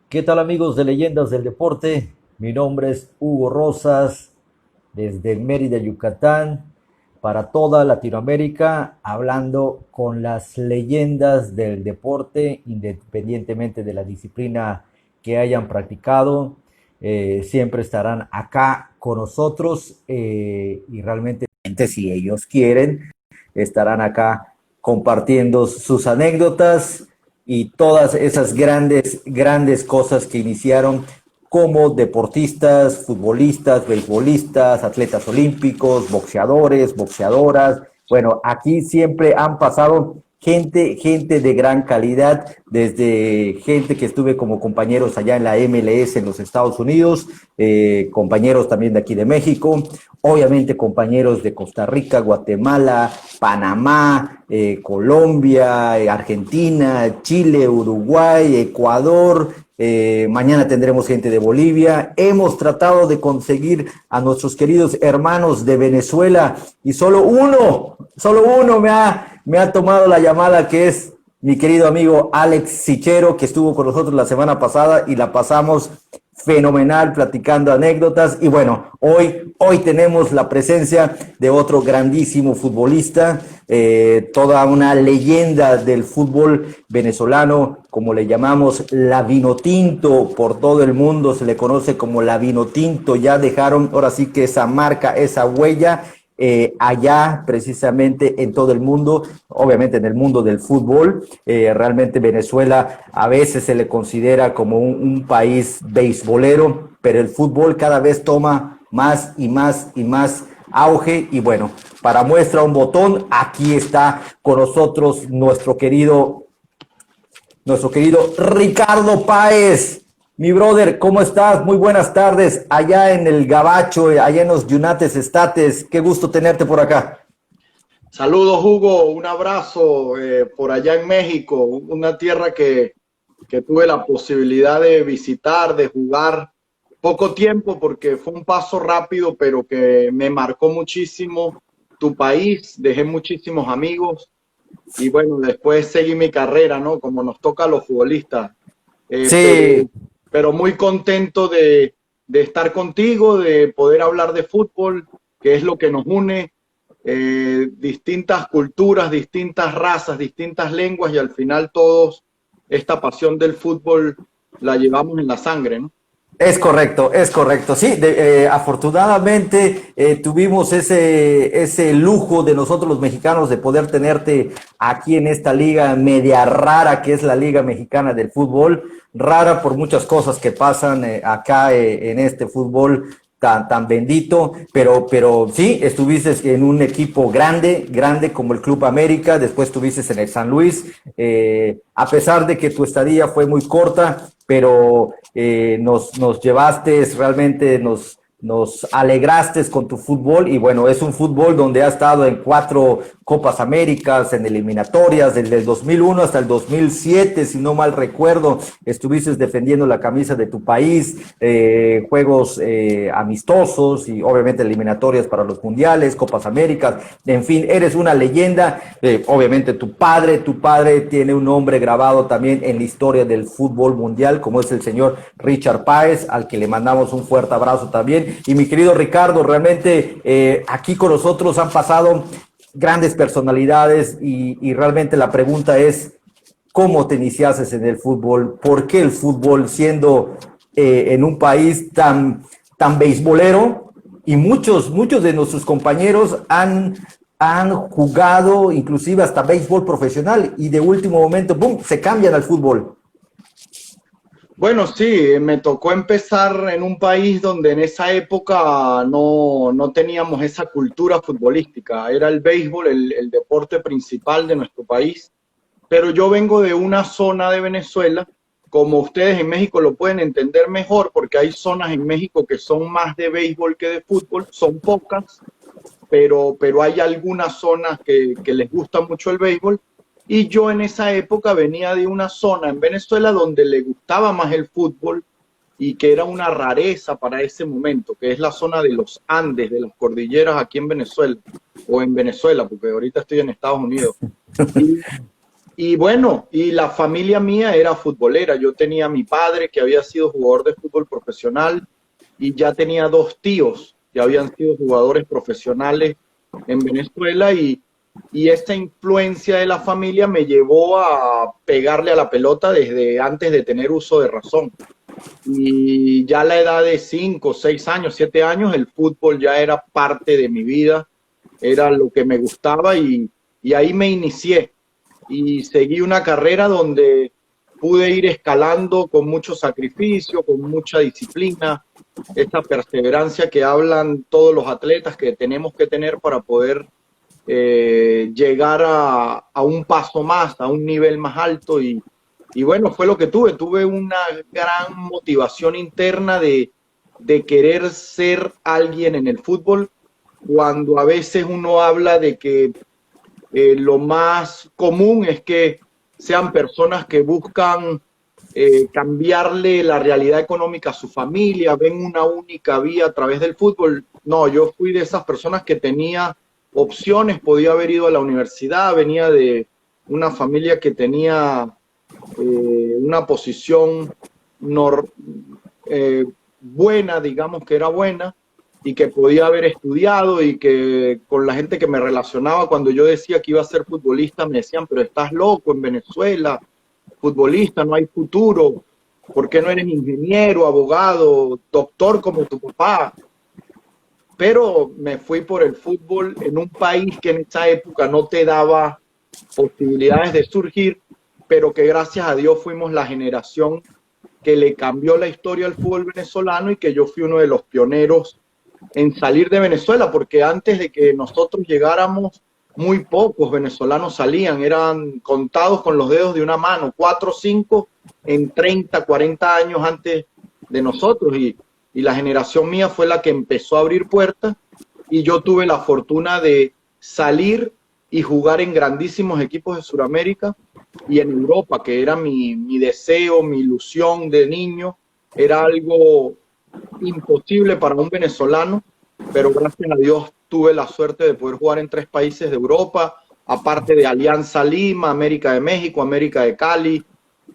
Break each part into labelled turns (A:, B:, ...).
A: ¿Qué tal amigos de Leyendas del Deporte? Mi nombre es Hugo Rosas, desde Mérida, Yucatán, para toda Latinoamérica, hablando con las leyendas del deporte, independientemente de la disciplina que hayan practicado. Siempre estarán acá con nosotros y realmente, si ellos quieren, estarán acá compartiendo sus anécdotas y todas esas grandes cosas que iniciaron como deportistas, futbolistas, beisbolistas, atletas olímpicos, boxeadores, boxeadoras. Bueno, aquí siempre han pasado gente de gran calidad, desde gente que estuve como compañeros allá en la MLS en los Estados Unidos, compañeros también de aquí de México, obviamente compañeros de Costa Rica, Guatemala, Panamá, Colombia, Argentina, Chile, Uruguay, Ecuador. Mañana tendremos gente de Bolivia. Hemos tratado de conseguir a nuestros queridos hermanos de Venezuela y solo uno me ha tomado la llamada, que es mi querido amigo Alex Sichero, que estuvo con nosotros la semana pasada y la pasamos fenomenal platicando anécdotas. Y bueno, hoy tenemos la presencia de otro grandísimo futbolista, toda una leyenda del fútbol venezolano, como le llamamos, la Vinotinto. Por todo el mundo se le conoce como la Vinotinto. Ya dejaron ahora sí que esa marca, esa huella, allá precisamente en todo el mundo, obviamente en el mundo del fútbol. Realmente Venezuela a veces se le considera como un país beisbolero, pero el fútbol cada vez toma más y más y más auge. Y bueno, para muestra un botón, aquí está con nosotros nuestro querido Ricardo Páez. Mi brother, ¿cómo estás? Muy buenas tardes. Allá en el Gabacho, allá en los United States. Qué gusto tenerte por acá.
B: Saludos, Hugo, un abrazo por allá en México, una tierra que tuve la posibilidad de visitar, de jugar poco tiempo porque fue un paso rápido, pero que me marcó muchísimo tu país, dejé muchísimos amigos y bueno, después seguí mi carrera, ¿no? Como nos toca a los futbolistas. Eh,
A: Sí,
B: pero, pero muy contento de estar contigo, de poder hablar de fútbol, que es lo que nos une, distintas culturas, distintas razas, distintas lenguas y al final todos esta pasión del fútbol la llevamos en la sangre, ¿no?
A: es correcto, es correcto. Sí, afortunadamente tuvimos ese lujo de nosotros los mexicanos de poder tenerte aquí en esta liga media rara que es la Liga Mexicana del Fútbol. Rara por muchas cosas que pasan acá en este fútbol tan bendito, pero sí, estuviste en un equipo grande como el Club América, después estuviste en el San Luis, a pesar de que tu estadía fue muy corta, pero nos llevaste, realmente nos alegraste con tu fútbol. Y bueno, es un fútbol donde has estado en 4 Copas Américas, en eliminatorias, desde el 2001 hasta el 2007, si no mal recuerdo, estuviste defendiendo la camisa de tu país, juegos amistosos y obviamente eliminatorias para los mundiales, Copas Américas, en fin, eres una leyenda. Obviamente tu padre tiene un nombre grabado también en la historia del fútbol mundial, como es el señor Richard Páez, al que le mandamos un fuerte abrazo también. Y mi querido Ricardo, realmente aquí con nosotros han pasado grandes personalidades y realmente la pregunta es, ¿cómo te iniciaste en el fútbol? ¿Por qué el fútbol siendo en un país tan beisbolero? Y muchos de nuestros compañeros han jugado inclusive hasta béisbol profesional y de último momento, ¡boom!, se cambian al fútbol.
B: Bueno, sí, me tocó empezar en un país donde en esa época no teníamos esa cultura futbolística. Era el béisbol el deporte principal de nuestro país. Pero yo vengo de una zona de Venezuela, como ustedes en México lo pueden entender mejor, porque hay zonas en México que son más de béisbol que de fútbol, son pocas, pero hay algunas zonas que les gusta mucho el béisbol. Y yo en esa época venía de una zona en Venezuela donde le gustaba más el fútbol y que era una rareza para ese momento, que es la zona de los Andes, de las cordilleras aquí en Venezuela, o en Venezuela, porque ahorita estoy en Estados Unidos. Y Y bueno, y la familia mía era futbolera. Yo tenía a mi padre que había sido jugador de fútbol profesional y ya tenía dos tíos que habían sido jugadores profesionales en Venezuela y esta influencia de la familia me llevó a pegarle a la pelota desde antes de tener uso de razón. Y ya a la edad de 5, 6 años, 7 años, el fútbol ya era parte de mi vida, era lo que me gustaba y ahí me inicié y seguí una carrera donde pude ir escalando con mucho sacrificio, con mucha disciplina, esta perseverancia que hablan todos los atletas que tenemos que tener para poder llegar a un paso más, a un nivel más alto y bueno, fue lo que tuve una gran motivación interna de querer ser alguien en el fútbol, cuando a veces uno habla de que lo más común es que sean personas que buscan cambiarle la realidad económica a su familia, ven una única vía a través del fútbol. No, yo fui de esas personas que tenía opciones, podía haber ido a la universidad, venía de una familia que tenía una posición buena, digamos que era buena, y que podía haber estudiado y que con la gente que me relacionaba cuando yo decía que iba a ser futbolista me decían, pero estás loco en Venezuela, futbolista, no hay futuro, ¿por qué no eres ingeniero, abogado, doctor como tu papá? Pero me fui por el fútbol en un país que en esa época no te daba posibilidades de surgir, pero que gracias a Dios fuimos la generación que le cambió la historia al fútbol venezolano y que yo fui uno de los pioneros en salir de Venezuela, porque antes de que nosotros llegáramos, muy pocos venezolanos salían, eran contados con los dedos de una mano, 4 o 5 en 30, 40 años antes de nosotros, y la generación mía fue la que empezó a abrir puertas, y yo tuve la fortuna de salir y jugar en grandísimos equipos de Sudamérica y en Europa, que era mi deseo, mi ilusión de niño, era algo imposible para un venezolano, pero gracias a Dios tuve la suerte de poder jugar en 3 países de Europa, aparte de Alianza Lima, América de México, América de Cali,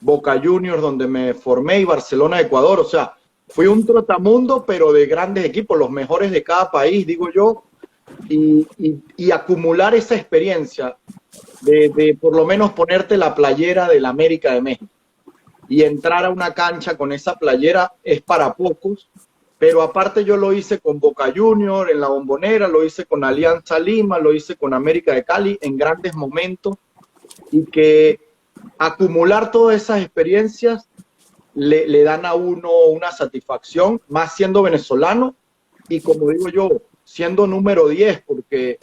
B: Boca Juniors, donde me formé, y Barcelona, Ecuador. O sea, fui un trotamundo, pero de grandes equipos, los mejores de cada país, digo yo, y acumular esa experiencia de por lo menos ponerte la playera del América de México y entrar a una cancha con esa playera es para pocos, pero aparte yo lo hice con Boca Juniors en la Bombonera, lo hice con Alianza Lima, lo hice con América de Cali en grandes momentos, y que acumular todas esas experiencias le dan a uno una satisfacción, más siendo venezolano y, como digo yo, siendo número 10, porque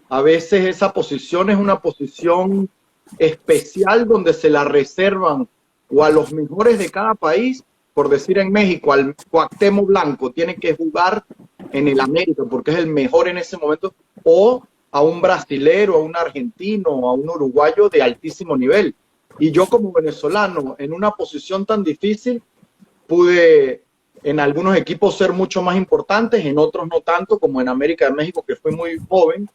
B: a veces esa posición es una posición especial donde se la reservan o a los mejores de cada país. Por decir, en México, al Cuauhtémoc Blanco tiene que jugar en el América porque es el mejor en ese momento, o a un brasilero, a un argentino, a un uruguayo de altísimo nivel. Y yo, como venezolano, en una posición tan difícil, pude en algunos equipos ser mucho más importantes, en otros no tanto, como en América de México, que fue muy joven,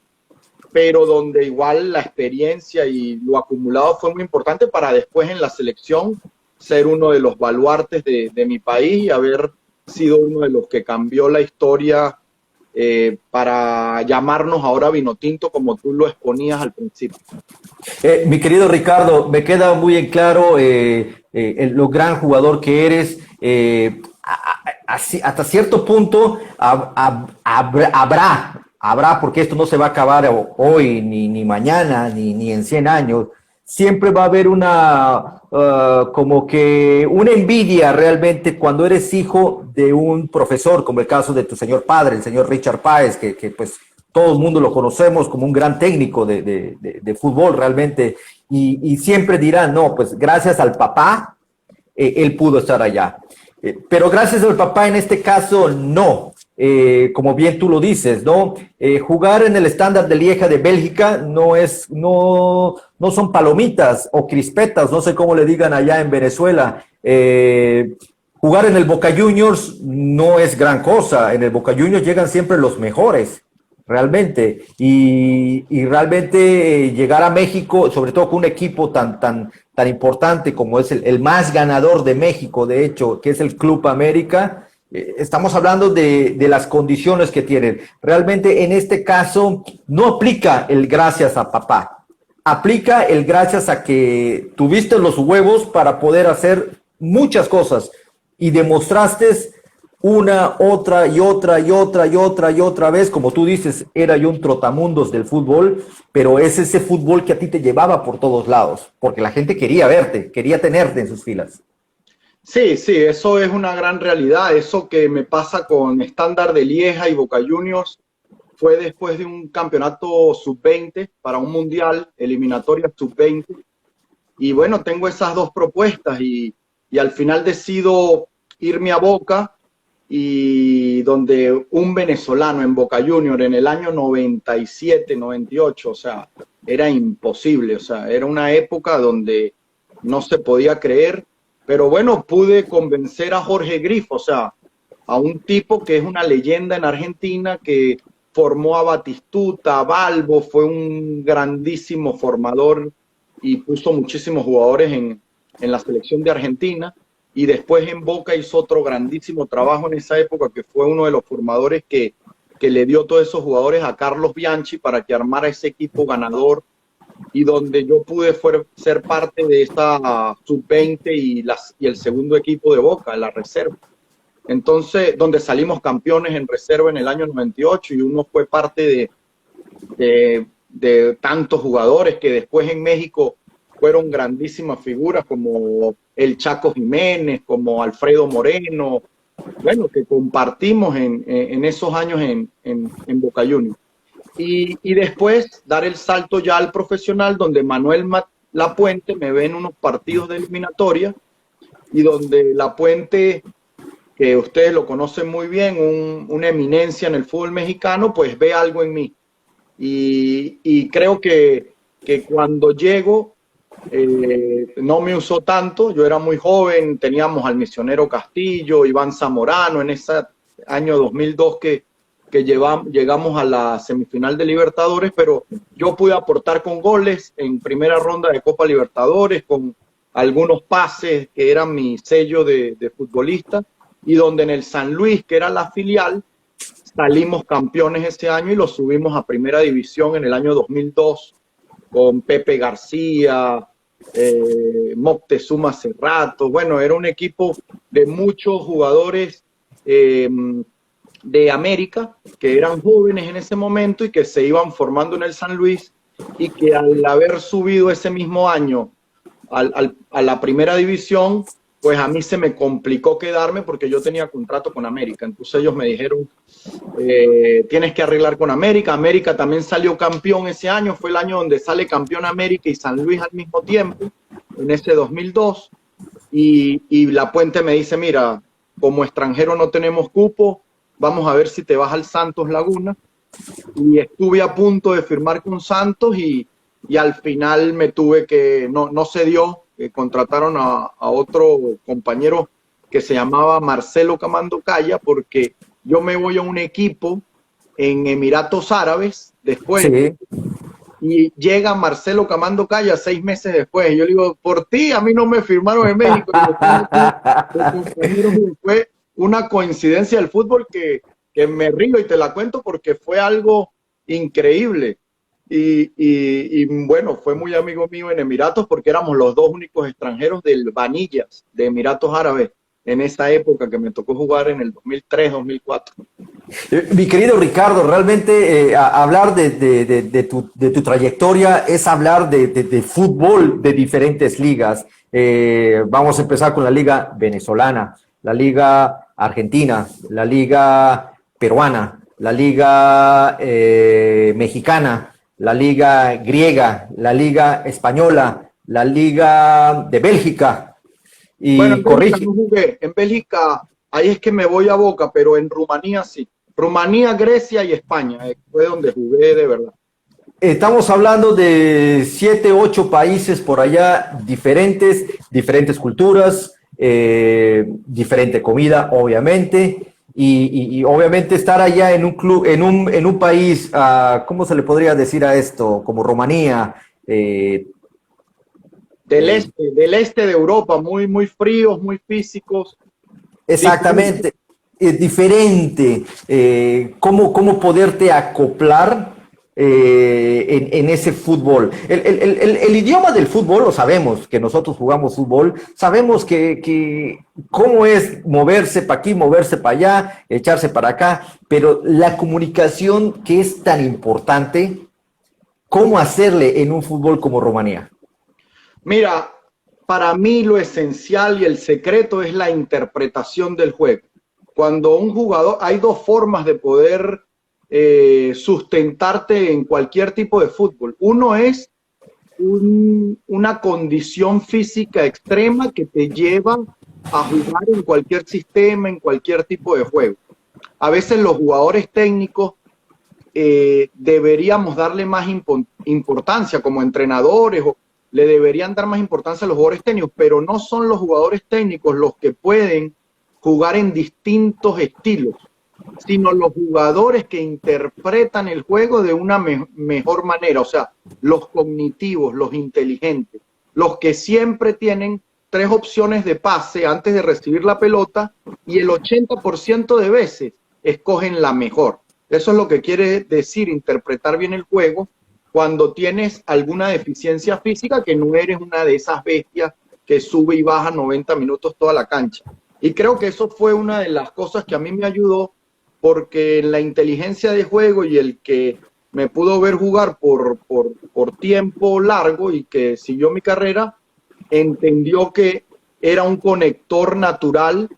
B: pero donde igual la experiencia y lo acumulado fue muy importante para después en la selección ser uno de los baluartes de mi país y haber sido uno de los que cambió la historia para llamarnos ahora Vinotinto, como tú lo exponías al principio.
A: Mi querido Ricardo, me queda muy en claro lo gran jugador que eres. Hasta cierto punto habrá, porque esto no se va a acabar hoy, ni mañana, ni en 100 años. Siempre va a haber como que una envidia realmente cuando eres hijo de un profesor, como el caso de tu señor padre, el señor Richard Páez, que pues todo el mundo lo conocemos como un gran técnico de fútbol realmente, y siempre dirán, no, pues gracias al papá, él pudo estar allá. Pero gracias al papá en este caso, no. Como bien tú lo dices, ¿no? Jugar en el Standard de Lieja de Bélgica no son palomitas o crispetas, no sé cómo le digan allá en Venezuela. Jugar en el Boca Juniors no es gran cosa. En el Boca Juniors llegan siempre los mejores. realmente. Y realmente llegar a México, sobre todo con un equipo tan importante como es el más ganador de México, de hecho, que es el Club América, estamos hablando de las condiciones que tienen. Realmente en este caso no aplica el gracias a papá, aplica el gracias a que tuviste los huevos para poder hacer muchas cosas y demostraste una, otra y otra y otra y otra y otra vez, como tú dices, era yo un trotamundos del fútbol, pero es ese fútbol que a ti te llevaba por todos lados, porque la gente quería verte, quería tenerte en sus filas.
B: Sí, sí, eso es una gran realidad. Eso que me pasa con Estándar de Lieja y Boca Juniors fue después de un campeonato sub-20 para un mundial, eliminatoria sub-20. Y bueno, tengo esas dos propuestas y al final decido irme a Boca y donde un venezolano en Boca Juniors en el año 97, 98, o sea, era imposible, o sea, era una época donde no se podía creer, pero bueno, pude convencer a Jorge Grifo, o sea, a un tipo que es una leyenda en Argentina, que formó a Batistuta, a Balbo, fue un grandísimo formador y puso muchísimos jugadores en la selección de Argentina. Y después en Boca hizo otro grandísimo trabajo en esa época, que fue uno de los formadores que le dio todos esos jugadores a Carlos Bianchi para que armara ese equipo ganador, y donde yo pude ser parte de esta sub-20 y el segundo equipo de Boca, la reserva. Entonces, donde salimos campeones en reserva en el año 98 y uno fue parte de tantos jugadores que después en México fueron grandísimas figuras como el Chaco Jiménez, como Alfredo Moreno, bueno, que compartimos en esos años en Boca Juniors. Y después dar el salto ya al profesional, donde Manuel Lapuente me ve en unos partidos de eliminatoria y donde Lapuente, que ustedes lo conocen muy bien, una eminencia en el fútbol mexicano, pues ve algo en mí. Y creo que cuando llego, no me usó tanto. Yo era muy joven, teníamos al Misionero Castillo, Iván Zamorano, en ese año 2002 que llegamos a la semifinal de Libertadores, pero yo pude aportar con goles en primera ronda de Copa Libertadores, con algunos pases que eran mi sello de futbolista, y donde en el San Luis, que era la filial, salimos campeones ese año y lo subimos a primera división en el año 2002, con Pepe García, Moctezuma Cerrato. Bueno, era un equipo de muchos jugadores de América, que eran jóvenes en ese momento y que se iban formando en el San Luis, y que al haber subido ese mismo año a la primera división, pues a mí se me complicó quedarme porque yo tenía contrato con América. Entonces ellos me dijeron, tienes que arreglar con América. América también salió campeón ese año, fue el año donde sale campeón América y San Luis al mismo tiempo, en ese 2002. Y Lapuente me dice, mira, como extranjero no tenemos cupo, vamos a ver si te vas al Santos Laguna. Y estuve a punto de firmar con Santos y al final me tuve que, no se dio, contrataron a otro compañero que se llamaba Marcelo Camando Calla, porque yo me voy a un equipo en Emiratos Árabes después, sí, y llega Marcelo Camando Calla 6 meses después. Y yo le digo, por ti, a mí no me firmaron en México. Fue una coincidencia del fútbol que me río y te la cuento porque fue algo increíble. Y bueno, fue muy amigo mío en Emiratos porque éramos los dos únicos extranjeros del Vanillas de Emiratos Árabes en esa época que me tocó jugar en el 2003-2004.
A: Mi querido Ricardo, realmente hablar de tu trayectoria es hablar de fútbol de diferentes ligas. Vamos a empezar con la liga venezolana, la liga argentina, la liga peruana, la liga mexicana, la liga griega, la liga española, la liga de Bélgica. Y
B: bueno, en Bélgica no jugué. En Bélgica, ahí es que me voy a Boca, pero en Rumanía sí. Rumanía, Grecia y España fue donde jugué de verdad.
A: Estamos hablando de 7, 8 países por allá, diferentes culturas, diferente comida, obviamente. y obviamente estar allá en un club, en un país, ¿cómo se le podría decir a esto? Como Rumanía. eh, eh,
B: Del este de Europa, muy, muy fríos, muy físicos, diferentes.
A: Exactamente, es diferente. ¿Cómo poderte acoplar en ese fútbol? El idioma del fútbol lo sabemos, que nosotros jugamos fútbol, sabemos que cómo es moverse para aquí, moverse para allá, echarse para acá, pero la comunicación que es tan importante, ¿cómo hacerle en un fútbol como Rumanía?
B: Mira, para mí lo esencial y el secreto es la interpretación del juego. Cuando un jugador, hay dos formas de poder sustentarte en cualquier tipo de fútbol. Uno es una condición física extrema que te lleva a jugar en cualquier sistema, en cualquier tipo de juego. A veces los jugadores técnicos deberíamos darle más importancia como entrenadores o le deberían dar más importancia a los jugadores técnicos, pero no son los jugadores técnicos los que pueden jugar en distintos estilos, sino los jugadores que interpretan el juego de una mejor manera, o sea, los cognitivos, los inteligentes, los que siempre tienen tres opciones de pase antes de recibir la pelota y el 80% de veces escogen la mejor. Eso es lo que quiere decir interpretar bien el juego cuando tienes alguna deficiencia física, que no eres una de esas bestias que sube y baja 90 minutos toda la cancha. Y creo que eso fue una de las cosas que a mí me ayudó, porque la inteligencia de juego y el que me pudo ver jugar por tiempo largo y que siguió mi carrera, entendió que era un conector natural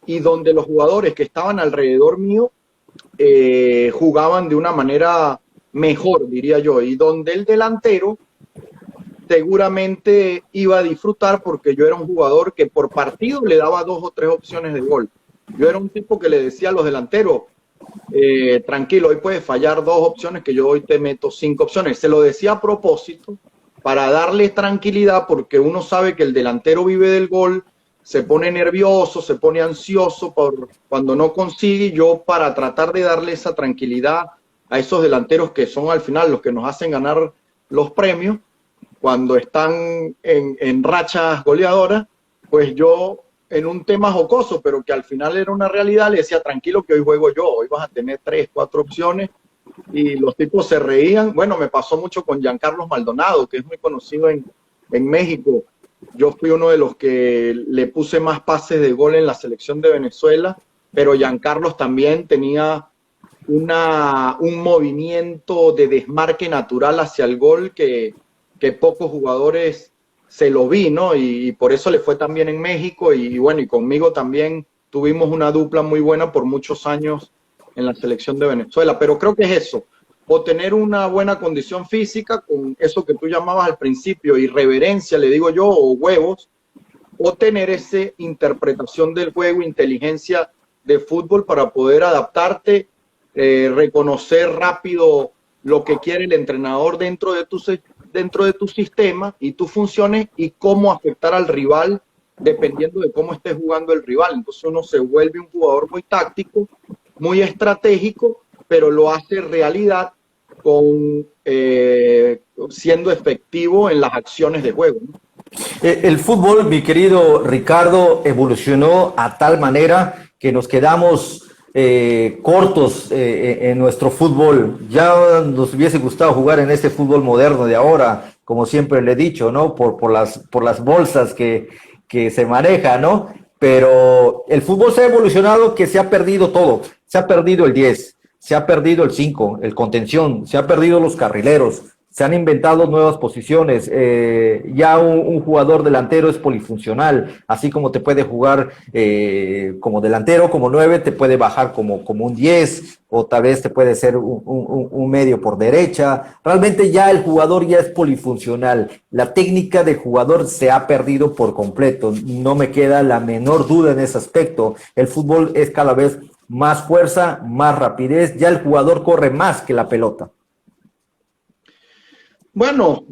B: y donde los jugadores que estaban alrededor mío jugaban de una manera mejor, diría yo, y donde el delantero seguramente iba a disfrutar porque yo era un jugador que por partido le daba 2 o 3 opciones de gol. Yo era un tipo que le decía a los delanteros, tranquilo, hoy puedes fallar 2 opciones, que yo hoy te meto 5 opciones. Se lo decía a propósito para darle tranquilidad, porque uno sabe que el delantero vive del gol, se pone nervioso, se pone ansioso cuando no consigue. Yo, para tratar de darle esa tranquilidad a esos delanteros que son al final los que nos hacen ganar los premios, cuando están en rachas goleadoras, pues yo, en un tema jocoso, pero que al final era una realidad, le decía, tranquilo que hoy juego yo, hoy vas a tener 3, 4 opciones, y los tipos se reían. Bueno, me pasó mucho con Giancarlos Maldonado, que es muy conocido en México. Yo fui uno de los que le puse más pases de gol en la selección de Venezuela, pero Giancarlos también tenía un movimiento de desmarque natural hacia el gol que pocos jugadores se lo vi, ¿no? Y por eso le fue tan bien en México, y bueno, y conmigo también tuvimos una dupla muy buena por muchos años en la selección de Venezuela. Pero creo que es eso, o tener una buena condición física, con eso que tú llamabas al principio, irreverencia, le digo yo, o huevos, o tener esa interpretación del juego, inteligencia de fútbol para poder adaptarte, reconocer rápido lo que quiere el entrenador dentro de tu sistema y tus funciones, y cómo afectar al rival dependiendo de cómo esté jugando el rival. Entonces uno se vuelve un jugador muy táctico, muy estratégico, pero lo hace realidad siendo efectivo en las acciones de juego, ¿no?
A: El fútbol, mi querido Ricardo, evolucionó a tal manera que nos quedamos cortos en nuestro fútbol. Ya nos hubiese gustado jugar en este fútbol moderno de ahora, como siempre le he dicho, ¿no? Por las bolsas que se maneja, ¿no? Pero el fútbol se ha evolucionado, que se ha perdido todo. Se ha perdido el 10, se ha perdido el 5, el contención, se ha perdido los carrileros, se han inventado nuevas posiciones. Ya un jugador delantero es polifuncional, así como te puede jugar como delantero, como 9, te puede bajar como un 10, o tal vez te puede ser un medio por derecha. Realmente ya el jugador ya es polifuncional. La técnica del jugador se ha perdido por completo. No me queda la menor duda en ese aspecto. El fútbol es cada vez más fuerza, más rapidez. Ya el jugador corre más que la pelota.
B: Bueno,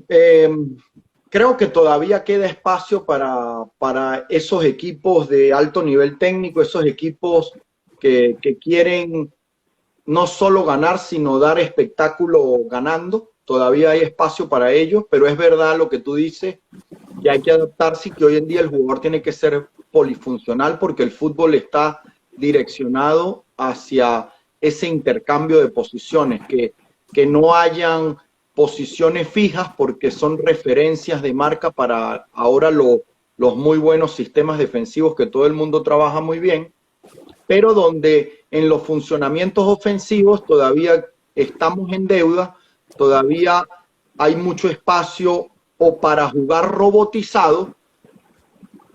B: creo que todavía queda espacio para esos equipos de alto nivel técnico, esos equipos que quieren no solo ganar, sino dar espectáculo ganando. Todavía hay espacio para ellos, pero es verdad lo que tú dices, que hay que adaptarse y que hoy en día el jugador tiene que ser polifuncional porque el fútbol está direccionado hacia ese intercambio de posiciones, que no hayan posiciones fijas porque son referencias de marca para ahora los muy buenos sistemas defensivos que todo el mundo trabaja muy bien, pero donde en los funcionamientos ofensivos todavía estamos en deuda, todavía hay mucho espacio o para jugar robotizado,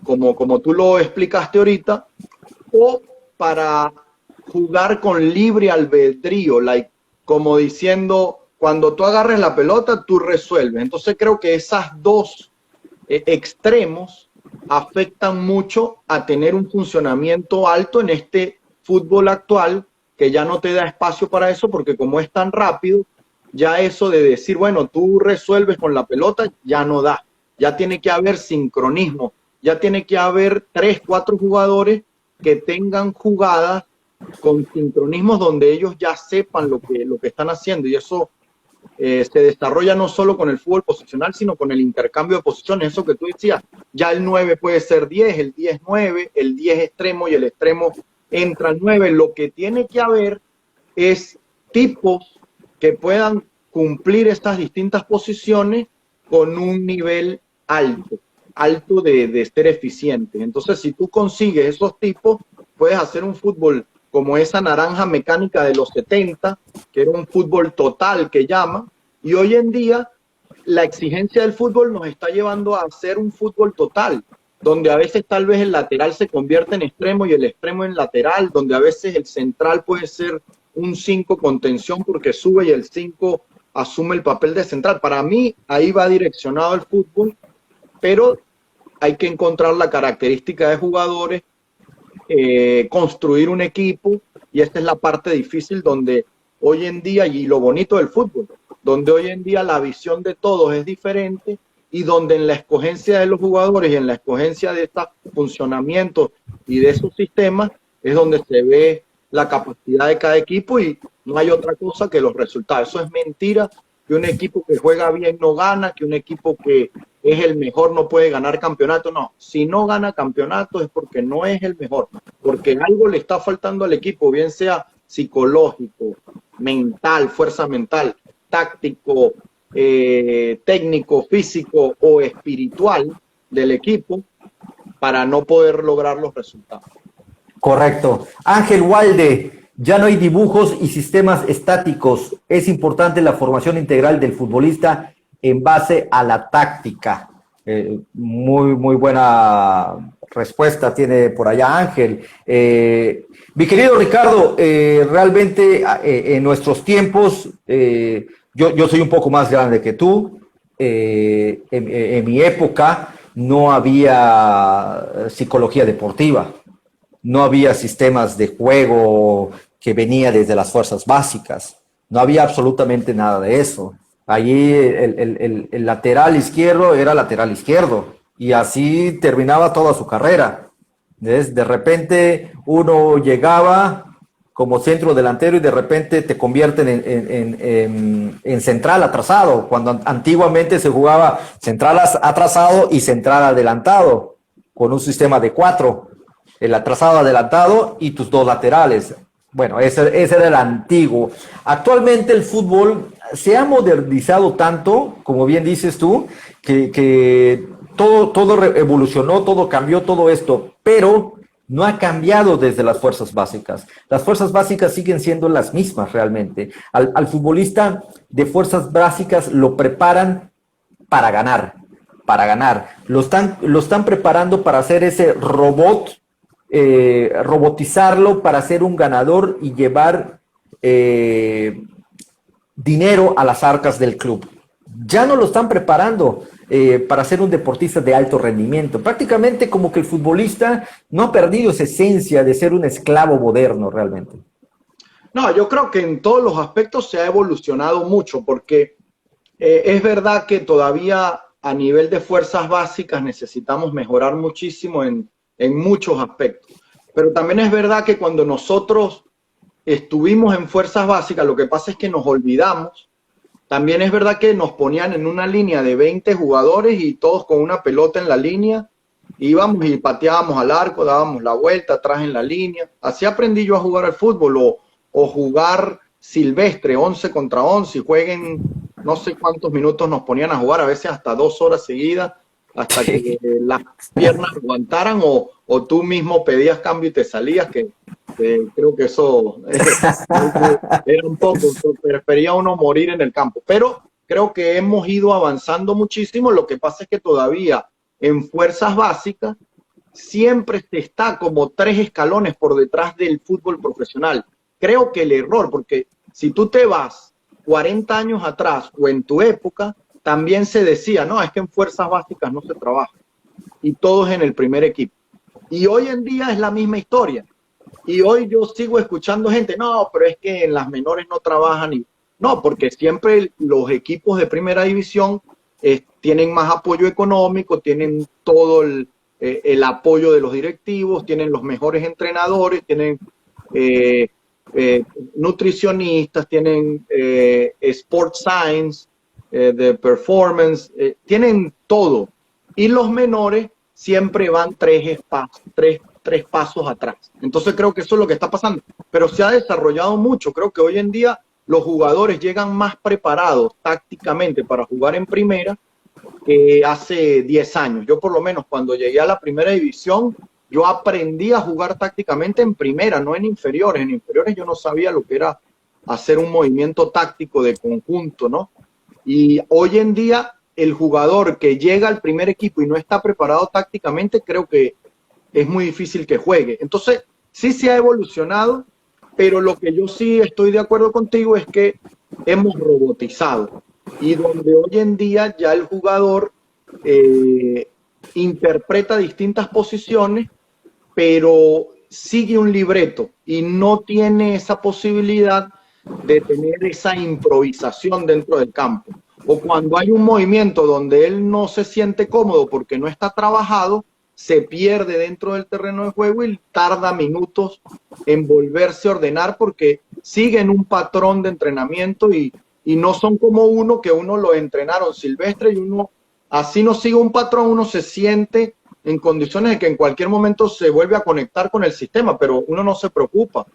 B: como tú lo explicaste ahorita, o para jugar con libre albedrío, como diciendo, cuando tú agarres la pelota, tú resuelves. Entonces creo que esas dos extremos afectan mucho a tener un funcionamiento alto en este fútbol actual, que ya no te da espacio para eso, porque como es tan rápido, ya eso de decir, bueno, tú resuelves con la pelota, ya no da. Ya tiene que haber sincronismo, ya tiene que haber 3, 4 jugadores que tengan jugadas con sincronismos donde ellos ya sepan lo que están haciendo, y eso se desarrolla no solo con el fútbol posicional, sino con el intercambio de posiciones. Eso que tú decías, ya el 9 puede ser 10, el 10 9, el 10 extremo y el extremo entra al 9. Lo que tiene que haber es tipos que puedan cumplir estas distintas posiciones con un nivel alto de ser eficientes. Entonces, si tú consigues esos tipos, puedes hacer un fútbol como esa naranja mecánica de los 70, que era un fútbol total que llama, y hoy en día la exigencia del fútbol nos está llevando a hacer un fútbol total, donde a veces tal vez el lateral se convierte en extremo y el extremo en lateral, donde a veces el central puede ser un 5 con tensión porque sube y el 5 asume el papel de central. Para mí ahí va direccionado el fútbol, pero hay que encontrar la característica de jugadores, construir un equipo, y esta es la parte difícil donde hoy en día, y lo bonito del fútbol, donde hoy en día la visión de todos es diferente, y donde en la escogencia de los jugadores y en la escogencia de estos funcionamientos y de esos sistemas es donde se ve la capacidad de cada equipo, y no hay otra cosa que los resultados. Eso es mentira, que un equipo que juega bien no gana, que un equipo que es el mejor no puede ganar campeonato. No, si no gana campeonato es porque no es el mejor, porque algo le está faltando al equipo, bien sea psicológico, mental, fuerza mental, táctico, técnico, físico o espiritual del equipo, para no poder lograr los resultados.
A: Correcto. Ángel Walde, ya no hay dibujos y sistemas estáticos. Es importante la formación integral del futbolista en base a la táctica. Muy buena respuesta tiene por allá Ángel. Mi querido Ricardo, realmente en nuestros tiempos, yo soy un poco más grande que tú. En mi época no había psicología deportiva. No había sistemas de juego que venía desde las fuerzas básicas. No había absolutamente nada de eso. Allí el lateral izquierdo era lateral izquierdo y así terminaba toda su carrera. ¿Ves? De repente uno llegaba como centro delantero y de repente te convierten en central atrasado, cuando antiguamente se jugaba central atrasado y central adelantado con un sistema de 4. El atrasado adelantado y tus 2 laterales. Bueno, ese era el antiguo. Actualmente el fútbol se ha modernizado tanto, como bien dices tú, que todo evolucionó, todo cambió, todo esto, pero no ha cambiado desde las fuerzas básicas. Las fuerzas básicas siguen siendo las mismas realmente. Al futbolista de fuerzas básicas lo preparan para ganar. Lo están preparando para hacer ese robot, robotizarlo para ser un ganador y llevar dinero a las arcas del club. Ya no lo están preparando para ser un deportista de alto rendimiento. Prácticamente como que el futbolista no ha perdido esa esencia de ser un esclavo moderno realmente.
B: No, yo creo que en todos los aspectos se ha evolucionado mucho, porque es verdad que todavía a nivel de fuerzas básicas necesitamos mejorar muchísimo en muchos aspectos. pero también es verdad que cuando nosotros estuvimos en fuerzas básicas, lo que pasa es que nos olvidamos. También es verdad que nos ponían en una línea de 20 jugadores y todos con una pelota en la línea. Íbamos y pateábamos al arco, dábamos la vuelta atrás en la línea. Así aprendí yo a jugar al fútbol o jugar silvestre, 11 contra 11, y jueguen no sé cuántos minutos nos ponían a jugar, a veces hasta 2 horas seguidas, hasta que las piernas aguantaran o tú mismo pedías cambio y te salías, que creo que eso era un poco, prefería uno morir en el campo. Pero creo que hemos ido avanzando muchísimo, lo que pasa es que todavía en fuerzas básicas siempre se está como 3 escalones por detrás del fútbol profesional. Creo que el error, porque si tú te vas 40 años atrás o en tu época, también se decía, no, es que en fuerzas básicas no se trabaja y todos en el primer equipo. Y hoy en día es la misma historia. Y hoy yo sigo escuchando gente, no, pero es que en las menores no trabajan. No, porque siempre los equipos de primera división tienen más apoyo económico, tienen todo el apoyo de los directivos, tienen los mejores entrenadores, tienen nutricionistas, tienen sport science, de performance, tienen todo. Y los menores siempre van tres pasos atrás. Entonces creo que eso es lo que está pasando. Pero se ha desarrollado mucho. Creo que hoy en día los jugadores llegan más preparados tácticamente para jugar en primera que hace 10 años. Yo por lo menos cuando llegué a la primera división, yo aprendí a jugar tácticamente en primera, no en inferiores. En inferiores yo no sabía lo que era hacer un movimiento táctico de conjunto, ¿no? Y hoy en día el jugador que llega al primer equipo y no está preparado tácticamente, creo que es muy difícil que juegue. Entonces, sí se ha evolucionado, pero lo que yo sí estoy de acuerdo contigo es que hemos robotizado. Y donde hoy en día ya el jugador interpreta distintas posiciones, pero sigue un libreto y no tiene esa posibilidad de tener esa improvisación dentro del campo. O cuando hay un movimiento donde él no se siente cómodo porque no está trabajado, se pierde dentro del terreno de juego y tarda minutos en volverse a ordenar porque siguen un patrón de entrenamiento y no son como uno que uno lo entrenaron silvestre y uno así no sigue un patrón, uno se siente en condiciones de que en cualquier momento se vuelve a conectar con el sistema, pero uno no se preocupa.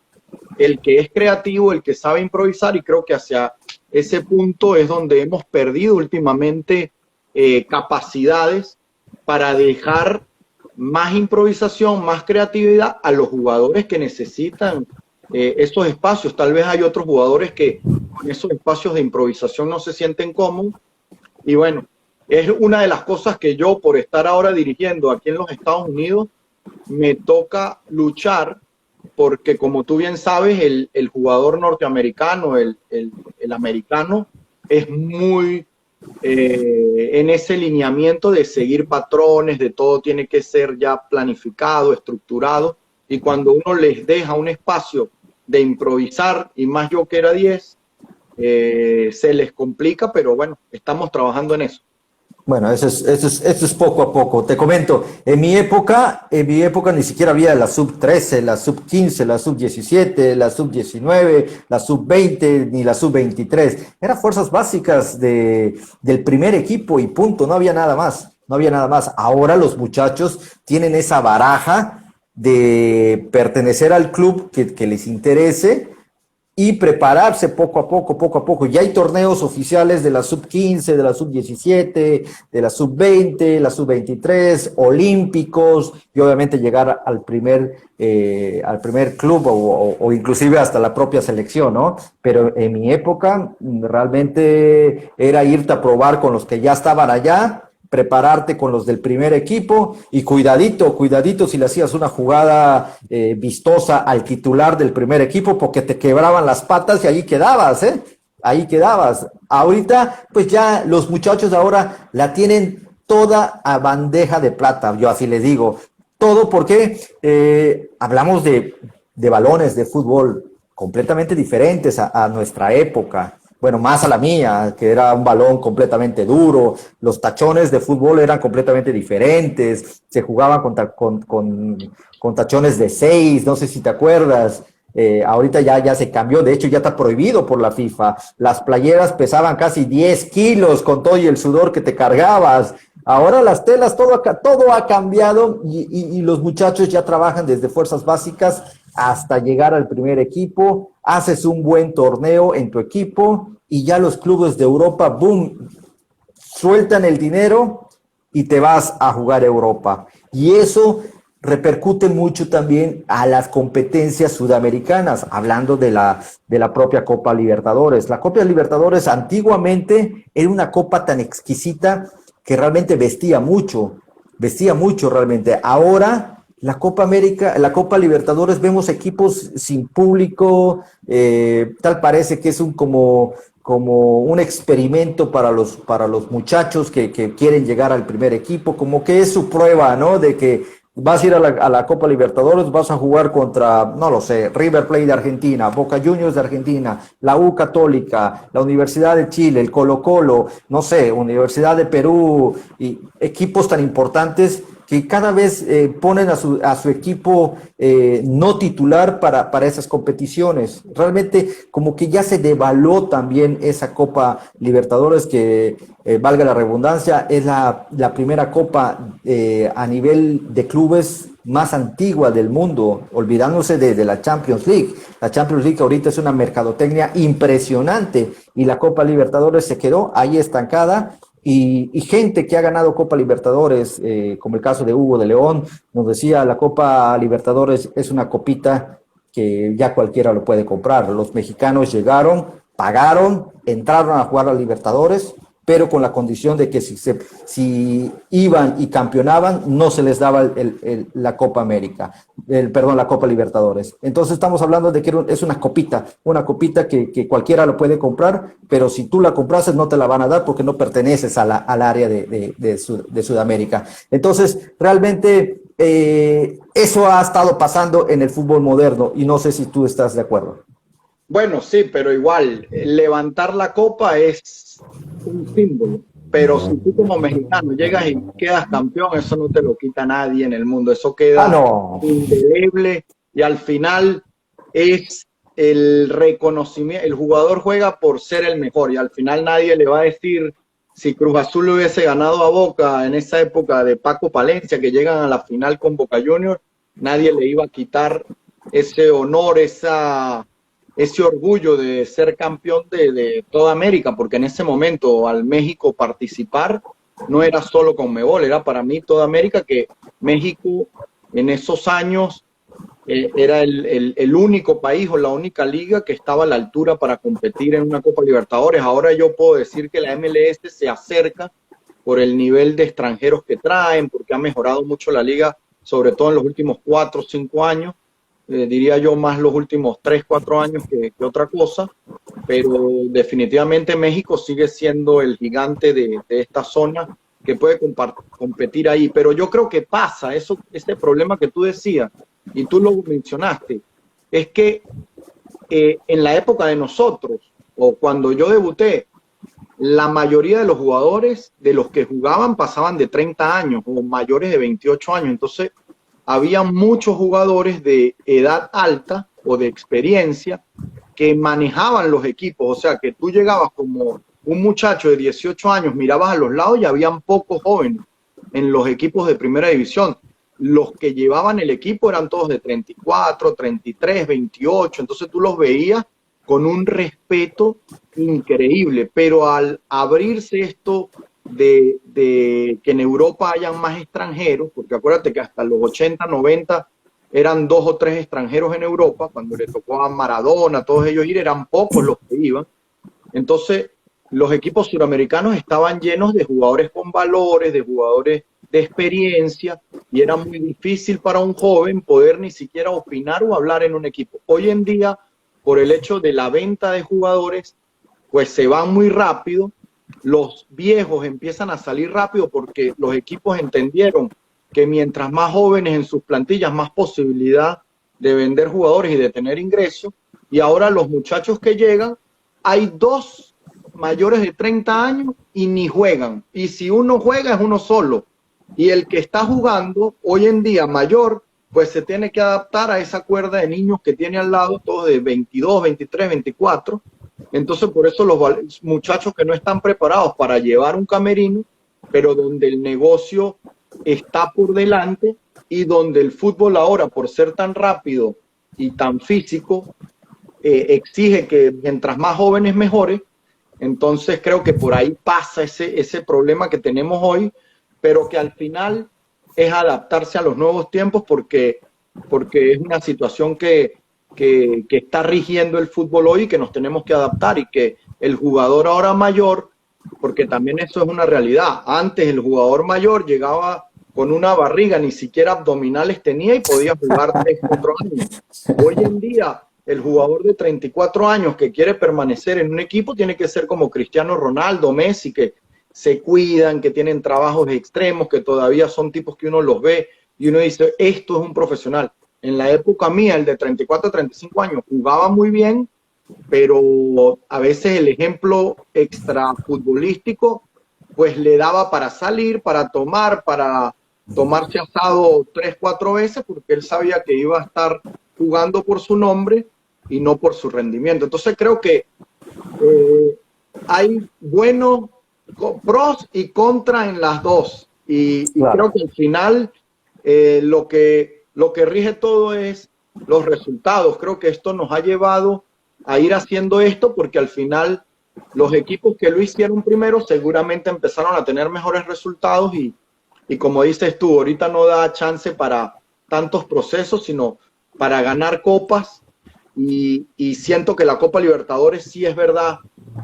B: El que es creativo, el que sabe improvisar, y creo que hacia ese punto es donde hemos perdido últimamente capacidades para dejar más improvisación, más creatividad a los jugadores que necesitan esos espacios. Tal vez hay otros jugadores que en esos espacios de improvisación no se sienten cómodos. Y bueno, es una de las cosas que yo, por estar ahora dirigiendo aquí en los Estados Unidos, me toca luchar porque, como tú bien sabes, el jugador norteamericano, el americano, es muy en ese lineamiento de seguir patrones, de todo tiene que ser ya planificado, estructurado, y cuando uno les deja un espacio de improvisar, y más yo que era 10, se les complica, pero bueno, estamos trabajando en eso.
A: Bueno, eso es poco a poco. Te comento, en mi época ni siquiera había la sub-13, la sub-15, la sub-17, la sub-19, la sub-20, ni la sub-23. Eran fuerzas básicas del primer equipo y punto, no había nada más, no había nada más. Ahora los muchachos tienen esa baraja de pertenecer al club que les interese y prepararse poco a poco. Ya hay torneos oficiales de la sub-15, de la sub-17, de la sub-20, la sub-23, olímpicos, y obviamente llegar al primer club o inclusive hasta la propia selección, ¿no? Pero en mi época realmente era irte a probar con los que ya estaban allá, prepararte con los del primer equipo y cuidadito si le hacías una jugada vistosa al titular del primer equipo porque te quebraban las patas y ahí quedabas, ahí quedabas. Ahorita, pues ya los muchachos ahora la tienen toda a bandeja de plata, yo así les digo, todo porque hablamos de balones de fútbol completamente diferentes a nuestra época. bueno, más a la mía, que era un balón completamente duro, los tachones de fútbol eran completamente diferentes, se jugaban con tachones de 6, no sé si te acuerdas. Ahorita ya se cambió, de hecho ya está prohibido por la FIFA. Las playeras pesaban casi 10 kilos con todo y el sudor que te cargabas. Ahora las telas, todo ha cambiado y los muchachos ya trabajan desde fuerzas básicas hasta llegar al primer equipo. Haces un buen torneo en tu equipo y ya los clubes de Europa, boom, sueltan el dinero y te vas a jugar a Europa. Y eso repercute mucho también a las competencias sudamericanas, hablando de la propia Copa Libertadores. La Copa Libertadores antiguamente era una copa tan exquisita que realmente vestía mucho realmente. Ahora la Copa América, la Copa Libertadores, vemos equipos sin público, tal parece que es como un experimento para los muchachos que quieren llegar al primer equipo, como que es su prueba, ¿no? De que vas a ir a la Copa Libertadores, vas a jugar contra, no lo sé, River Plate de Argentina, Boca Juniors de Argentina, la U Católica, la Universidad de Chile, el Colo-Colo, no sé, Universidad de Perú, y equipos tan importantes que cada vez ponen a su equipo no titular para esas competiciones. Realmente como que ya se devaluó también esa Copa Libertadores que, valga la redundancia, es la primera copa a nivel de clubes más antigua del mundo, olvidándose de la Champions League. La Champions League ahorita es una mercadotecnia impresionante y la Copa Libertadores se quedó ahí estancada. Y gente que ha ganado Copa Libertadores, como el caso de Hugo de León, nos decía, la Copa Libertadores es una copita que ya cualquiera lo puede comprar. Los mexicanos llegaron, pagaron, entraron a jugar a Libertadores, pero con la condición de que si iban y campeonaban, no se les daba la Copa América, la Copa Libertadores. Entonces estamos hablando de que es una copita que cualquiera lo puede comprar, pero si tú la comprases no te la van a dar porque no perteneces al área de Sudamérica. Entonces, realmente eso ha estado pasando en el fútbol moderno y no sé si tú estás de acuerdo.
B: Bueno, sí, pero igual, levantar la copa es un símbolo. Pero si tú como mexicano llegas y quedas campeón, eso no te lo quita nadie en el mundo. Eso queda
A: No.
B: indeleble y al final es el reconocimiento. El jugador juega por ser el mejor y al final nadie le va a decir, si Cruz Azul le hubiese ganado a Boca en esa época de Paco Palencia, que llegan a la final con Boca Juniors, nadie le iba a quitar ese honor, ese orgullo de ser campeón de toda América, porque en ese momento al México participar no era solo Conmebol, era para mí toda América, que México en esos años era el único país o la única liga que estaba a la altura para competir en una Copa Libertadores. Ahora yo puedo decir que la MLS se acerca por el nivel de extranjeros que traen, porque ha mejorado mucho la liga, sobre todo en los últimos 4 o 5 años. Diría yo más los últimos 3, 4 años que otra cosa, pero definitivamente México sigue siendo el gigante de esta zona que puede competir ahí. Pero yo creo que pasa este problema que tú decías, y tú lo mencionaste, es que en la época de nosotros, o cuando yo debuté, la mayoría de los jugadores de los que jugaban pasaban de 30 años o mayores de 28 años, entonces había muchos jugadores de edad alta o de experiencia que manejaban los equipos. O sea, que tú llegabas como un muchacho de 18 años, mirabas a los lados y habían pocos jóvenes en los equipos de primera división. Los que llevaban el equipo eran todos de 34, 33, 28. Entonces tú los veías con un respeto increíble. Pero al abrirse esto de que en Europa hayan más extranjeros, porque acuérdate que hasta los 80, 90 eran 2 o 3 extranjeros en Europa, cuando le tocó a Maradona, todos ellos ir, eran pocos los que iban. Entonces, los equipos suramericanos estaban llenos de jugadores con valores, de jugadores de experiencia, y era muy difícil para un joven poder ni siquiera opinar o hablar en un equipo. Hoy en día, por el hecho de la venta de jugadores, pues se van muy rápido. Los viejos empiezan a salir rápido porque los equipos entendieron que mientras más jóvenes en sus plantillas, más posibilidad de vender jugadores y de tener ingresos. Y ahora los muchachos que llegan, hay 2 mayores de 30 años y ni juegan. Y si uno juega es uno solo. Y el que está jugando hoy en día mayor, pues se tiene que adaptar a esa cuerda de niños que tiene al lado, todos de 22, 23, 24. Entonces, por eso los muchachos que no están preparados para llevar un camerino, pero donde el negocio está por delante y donde el fútbol ahora, por ser tan rápido y tan físico, exige que mientras más jóvenes mejores. Entonces creo que por ahí pasa ese problema que tenemos hoy, pero que al final es adaptarse a los nuevos tiempos porque es una situación que está rigiendo el fútbol hoy y que nos tenemos que adaptar, y que el jugador ahora mayor, porque también eso es una realidad, antes el jugador mayor llegaba con una barriga, ni siquiera abdominales tenía y podía jugar 3, 4 años. Hoy en día el jugador de 34 años que quiere permanecer en un equipo tiene que ser como Cristiano Ronaldo, Messi, que se cuidan, que tienen trabajos extremos, que todavía son tipos que uno los ve y uno dice, esto es un profesional. En la época mía, el de 34 a 35 años, jugaba muy bien, pero a veces el ejemplo extrafutbolístico pues le daba para salir, para tomarse asado 3, 4 veces, porque él sabía que iba a estar jugando por su nombre y no por su rendimiento. Entonces creo que hay buenos pros y contras en las dos, y claro, creo que al final lo que rige todo es los resultados. Creo que esto nos ha llevado a ir haciendo esto porque al final los equipos que lo hicieron primero seguramente empezaron a tener mejores resultados y como dices tú, ahorita no da chance para tantos procesos, sino para ganar copas, y siento que la Copa Libertadores sí es verdad,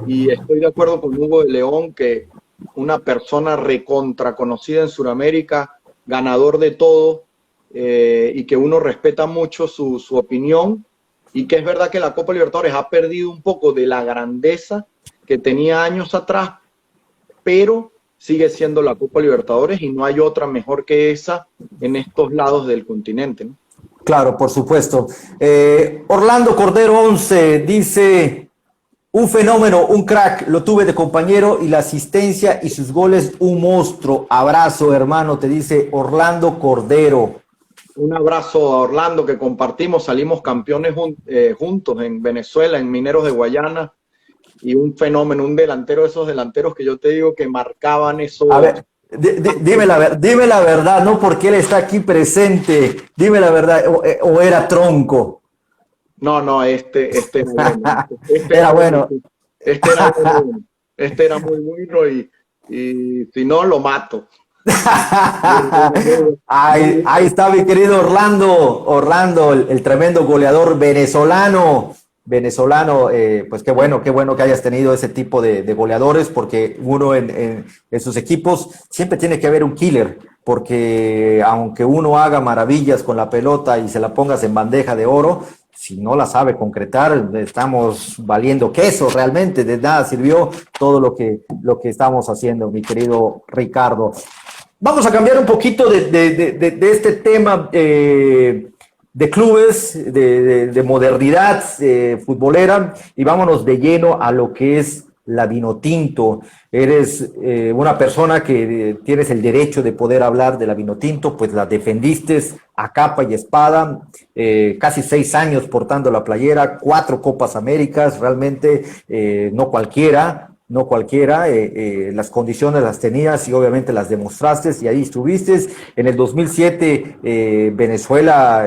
B: y estoy de acuerdo con Hugo de León, que una persona recontra conocida en Sudamérica, ganador de todo, y que uno respeta mucho su opinión, y que es verdad que la Copa Libertadores ha perdido un poco de la grandeza que tenía años atrás, pero sigue siendo la Copa Libertadores y no hay otra mejor que esa en estos lados del continente, ¿no?
A: Claro, por supuesto. Orlando Cordero 11 dice, un fenómeno, un crack, lo tuve de compañero y la asistencia y sus goles, un monstruo. Abrazo, hermano, te dice Orlando Cordero.
B: Un abrazo a Orlando, que compartimos, salimos campeones juntos en Venezuela, en Mineros de Guayana, y un fenómeno, un delantero de esos delanteros que yo te digo que marcaban eso.
A: A ver, dime la verdad, no porque él está aquí presente, dime la verdad, o era tronco.
B: No, este era bueno.
A: Era bueno.
B: Este era muy bueno y si no, lo mato.
A: Ahí está mi querido Orlando, el tremendo goleador venezolano, pues qué bueno que hayas tenido ese tipo de goleadores, porque uno en sus equipos siempre tiene que haber un killer, porque aunque uno haga maravillas con la pelota y se la pongas en bandeja de oro, si no la sabe concretar, estamos valiendo queso realmente. De nada sirvió todo lo que estamos haciendo, mi querido Ricardo. Vamos a cambiar un poquito de este tema de clubes, de modernidad futbolera, y vámonos de lleno a lo que es la Vinotinto. Eres una persona que tienes el derecho de poder hablar de la Vinotinto, pues la defendiste a capa y espada, casi 6 años portando la playera, 4 Copas Américas, realmente no cualquiera, las condiciones las tenías y obviamente las demostraste, y ahí estuviste. En el 2007 Venezuela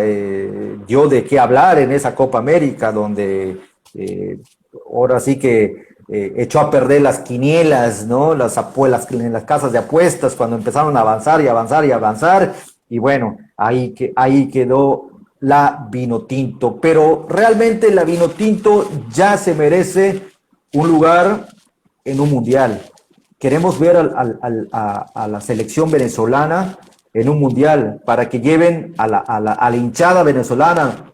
A: dio de qué hablar en esa Copa América, donde ahora sí que echó a perder las quinielas, ¿no? En las casas de apuestas, cuando empezaron a avanzar y avanzar y avanzar, y bueno, ahí quedó la Vinotinto. Pero realmente la Vinotinto ya se merece un lugar en un mundial. Queremos ver a la selección venezolana en un mundial, para que lleven a la hinchada venezolana,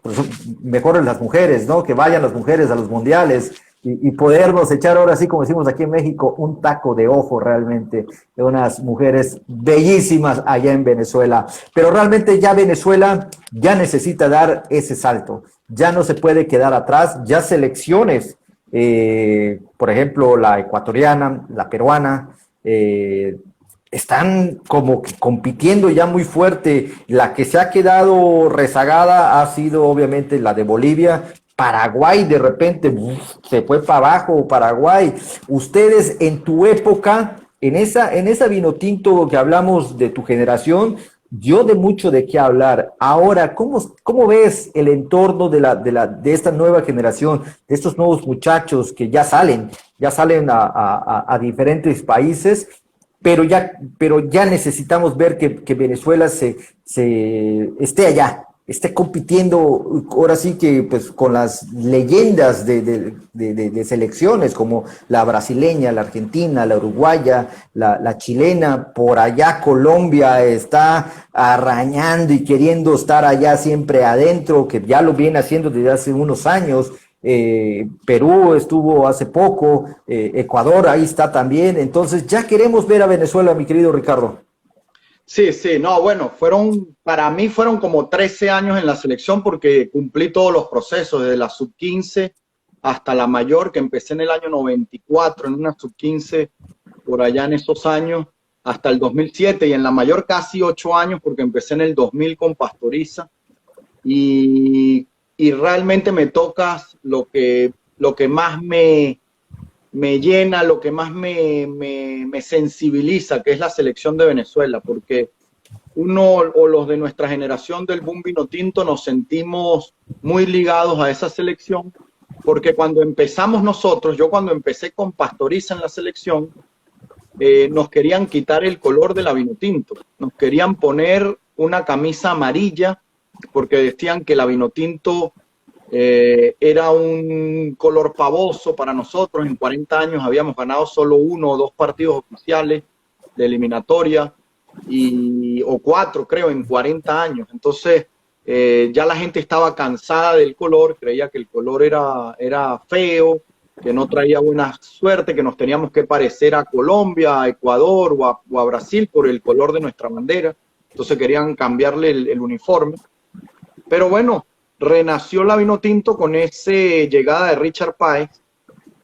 A: mejor las mujeres, ¿no? Que vayan las mujeres a los mundiales y podernos echar ahora sí, como decimos aquí en México, un taco de ojo realmente de unas mujeres bellísimas allá en Venezuela. Pero realmente ya Venezuela ya necesita dar ese salto, ya no se puede quedar atrás, ya selecciones por ejemplo, la ecuatoriana, la peruana, están como que compitiendo ya muy fuerte. La que se ha quedado rezagada ha sido obviamente la de Bolivia. Paraguay de repente se fue para abajo, Paraguay. Ustedes en tu época, en esa vino tinto que hablamos de tu generación, dio de mucho de qué hablar. Ahora, ¿cómo ves el entorno de esta nueva generación, de estos nuevos muchachos que ya salen a diferentes países? Pero ya necesitamos ver que Venezuela se esté allá, esté compitiendo ahora sí que pues con las leyendas de selecciones como la brasileña, la argentina, la uruguaya, la chilena, por allá Colombia está arañando y queriendo estar allá siempre adentro, que ya lo viene haciendo desde hace unos años. Perú estuvo hace poco, Ecuador ahí está también, entonces ya queremos ver a Venezuela, mi querido Ricardo.
B: Sí, sí, no, bueno, para mí fueron como 13 años en la selección porque cumplí todos los procesos, desde la sub-15 hasta la mayor, que empecé en el año 94, en una sub-15, por allá en esos años, hasta el 2007, y en la mayor casi 8 años porque empecé en el 2000 con Pastoriza, y realmente me tocas lo que más me llena, lo que más me sensibiliza, que es la selección de Venezuela, porque uno o los de nuestra generación del boom vino tinto nos sentimos muy ligados a esa selección, porque cuando empezamos nosotros, yo cuando empecé con Pastoriza en la selección, nos querían quitar el color de la vino tinto, nos querían poner una camisa amarilla, porque decían que la vino tinto era un color pavoso para nosotros. En 40 años habíamos ganado solo 1 o 2 partidos oficiales de eliminatoria, o 4 creo en 40 años. Entonces ya la gente estaba cansada del color, creía que el color era feo, que no traía buena suerte, que nos teníamos que parecer a Colombia, a Ecuador o a Brasil por el color de nuestra bandera. Entonces querían cambiarle el uniforme. Pero bueno, renació la vino tinto con esa llegada de Richard Páez,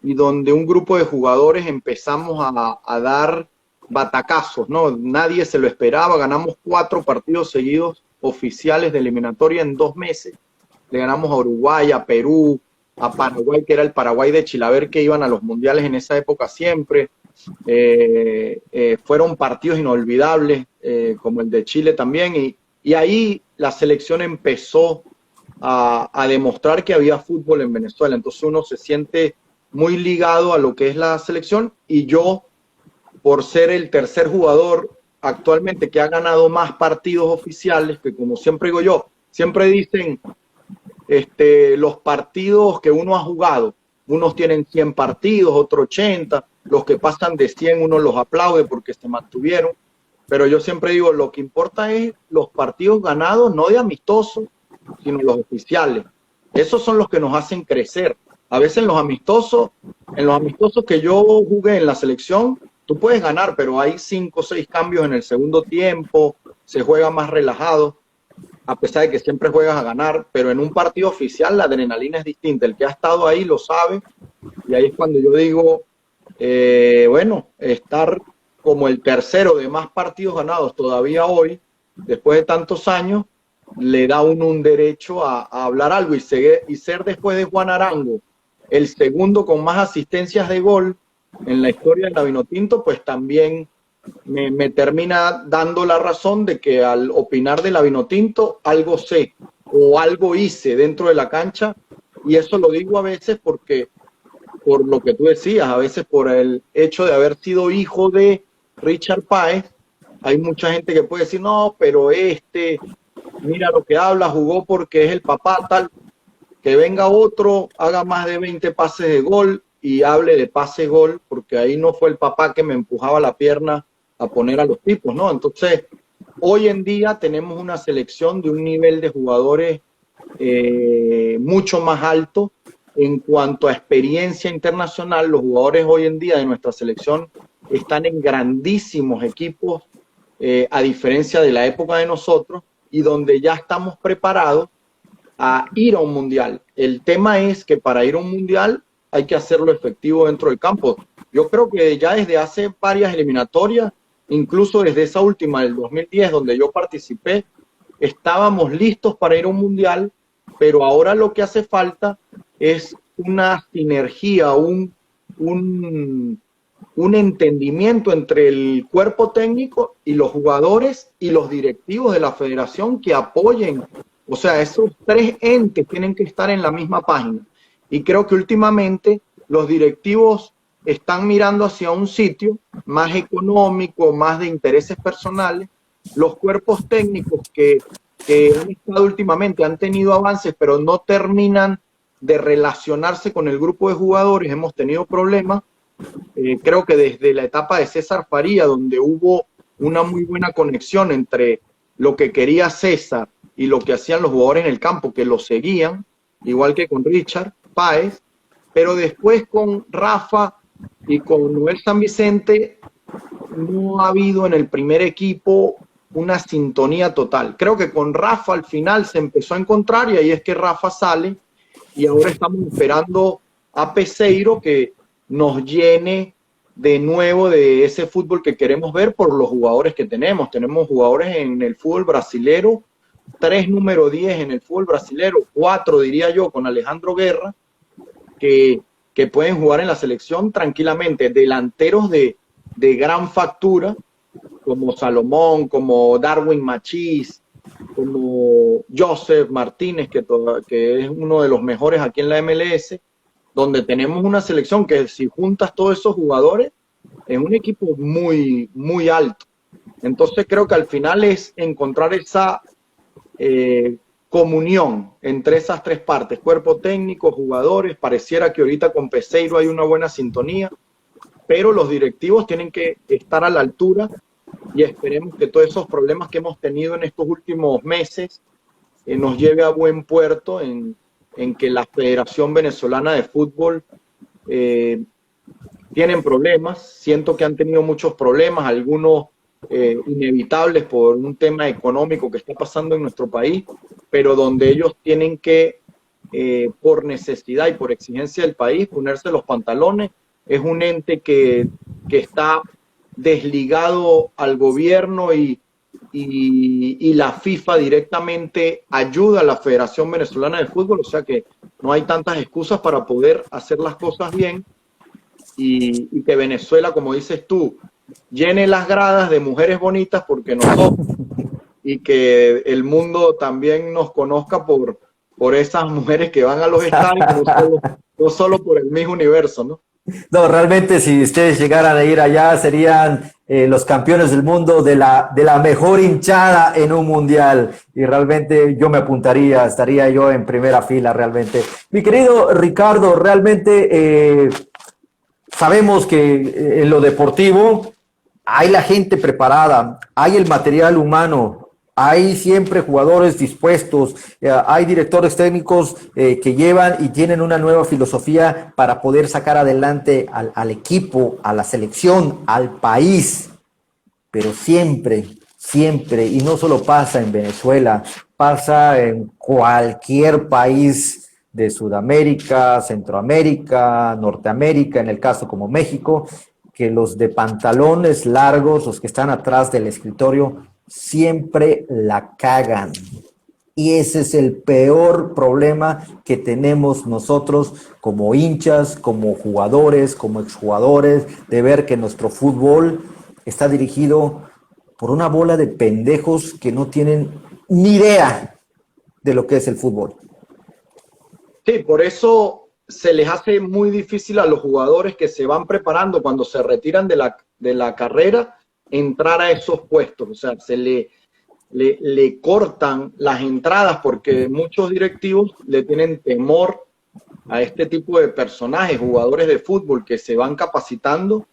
B: y donde un grupo de jugadores empezamos a dar batacazos, ¿no? Nadie se lo esperaba, ganamos 4 partidos seguidos oficiales de eliminatoria en 2 meses. Le ganamos a Uruguay, a Perú, a Paraguay, que era el Paraguay de Chilaver, que iban a los mundiales en esa época siempre. Fueron partidos inolvidables, como el de Chile también, y ahí la selección empezó a demostrar que había fútbol en Venezuela. Entonces uno se siente muy ligado a lo que es la selección, y yo, por ser el tercer jugador actualmente que ha ganado más partidos oficiales, que como siempre digo yo, siempre dicen los partidos que uno ha jugado, unos tienen 100 partidos, otros 80, los que pasan de 100 uno los aplaude porque se mantuvieron, pero yo siempre digo, lo que importa es los partidos ganados, no de amistosos, sino los oficiales. Esos son los que nos hacen crecer. A veces en los amistosos que yo jugué en la selección, tú puedes ganar, pero hay 5 o 6 cambios en el segundo tiempo, se juega más relajado, a pesar de que siempre juegas a ganar, pero en un partido oficial la adrenalina es distinta. El que ha estado ahí lo sabe, y ahí es cuando yo digo, bueno, estar como el tercero de más partidos ganados todavía hoy, después de tantos años, le da uno un derecho a hablar algo, y ser después de Juan Arango el segundo con más asistencias de gol en la historia de la Vinotinto, pues también me termina dando la razón de que al opinar de la Vinotinto algo sé o algo hice dentro de la cancha, y eso lo digo a veces porque, por lo que tú decías, a veces por el hecho de haber sido hijo de Richard Páez, hay mucha gente que puede decir, no, pero mira lo que habla, jugó porque es el papá, tal. Que venga otro, haga más de 20 pases de gol y hable de pase-gol, porque ahí no fue el papá que me empujaba la pierna a poner a los tipos, ¿no? Entonces, hoy en día tenemos una selección de un nivel de jugadores mucho más alto en cuanto a experiencia internacional. Los jugadores hoy en día de nuestra selección están en grandísimos equipos, a diferencia de la época de nosotros, y donde ya estamos preparados a ir a un mundial. El tema es que para ir a un mundial hay que hacerlo efectivo dentro del campo. Yo creo que ya desde hace varias eliminatorias, incluso desde esa última del 2010 donde yo participé, estábamos listos para ir a un mundial, pero ahora lo que hace falta es una sinergia, un entendimiento entre el cuerpo técnico y los jugadores y los directivos de la federación que apoyen. O sea, esos tres entes tienen que estar en la misma página. Y creo que últimamente los directivos están mirando hacia un sitio más económico, más de intereses personales. Los cuerpos técnicos que han estado últimamente han tenido avances, pero no terminan de relacionarse con el grupo de jugadores. Hemos tenido problemas. Creo que desde la etapa de César Faría, donde hubo una muy buena conexión entre lo que quería César y lo que hacían los jugadores en el campo, que lo seguían, igual que con Richard Páez, pero después con Rafa y con Noel San Vicente no ha habido en el primer equipo una sintonía total. Creo que con Rafa al final se empezó a encontrar y ahí es que Rafa sale y ahora estamos esperando a Peseiro que nos llene de nuevo de ese fútbol que queremos ver por los jugadores que tenemos. Tenemos jugadores en el fútbol brasilero, 3 número 10 en el fútbol brasilero, 4 diría yo con Alejandro Guerra, que pueden jugar en la selección tranquilamente, delanteros de gran factura, como Salomón, como Darwin Machís, como Joseph Martínez, que es uno de los mejores aquí en la MLS, donde tenemos una selección que si juntas todos esos jugadores, es un equipo muy, muy alto. Entonces creo que al final es encontrar esa comunión entre esas tres partes, cuerpo técnico, jugadores. Pareciera que ahorita con Peseiro hay una buena sintonía, pero los directivos tienen que estar a la altura y esperemos que todos esos problemas que hemos tenido en estos últimos meses nos lleve a buen puerto en que la Federación Venezolana de Fútbol tienen problemas. Siento que han tenido muchos problemas, algunos inevitables por un tema económico que está pasando en nuestro país, pero donde ellos tienen que, por necesidad y por exigencia del país, ponerse los pantalones. Es un ente que está desligado al gobierno y la FIFA directamente ayuda a la Federación Venezolana de Fútbol, o sea que no hay tantas excusas para poder hacer las cosas bien y que Venezuela, como dices tú, llene las gradas de mujeres bonitas porque nosotros, y que el mundo también nos conozca por esas mujeres que van a los estadios, no solo por el mismo universo, ¿no?
A: No, realmente si ustedes llegaran a ir allá serían los campeones del mundo de la mejor hinchada en un mundial y realmente yo me apuntaría, estaría yo en primera fila realmente. Mi querido Ricardo, realmente sabemos que en lo deportivo hay la gente preparada, hay el material humano, hay siempre jugadores dispuestos, hay directores técnicos que llevan y tienen una nueva filosofía para poder sacar adelante al equipo, a la selección, al país. Pero siempre, y no solo pasa en Venezuela, pasa en cualquier país de Sudamérica, Centroamérica, Norteamérica, en el caso como México, que los de pantalones largos, los que están atrás del escritorio, siempre la cagan. Y ese es el peor problema que tenemos nosotros como hinchas, como jugadores, como exjugadores, de ver que nuestro fútbol está dirigido por una bola de pendejos que no tienen ni idea de lo que es el fútbol.
B: Sí, por eso se les hace muy difícil a los jugadores que se van preparando cuando se retiran de la carrera entrar a esos puestos. O sea, se le cortan las entradas porque muchos directivos le tienen temor a este tipo de personajes, jugadores de fútbol que se van capacitando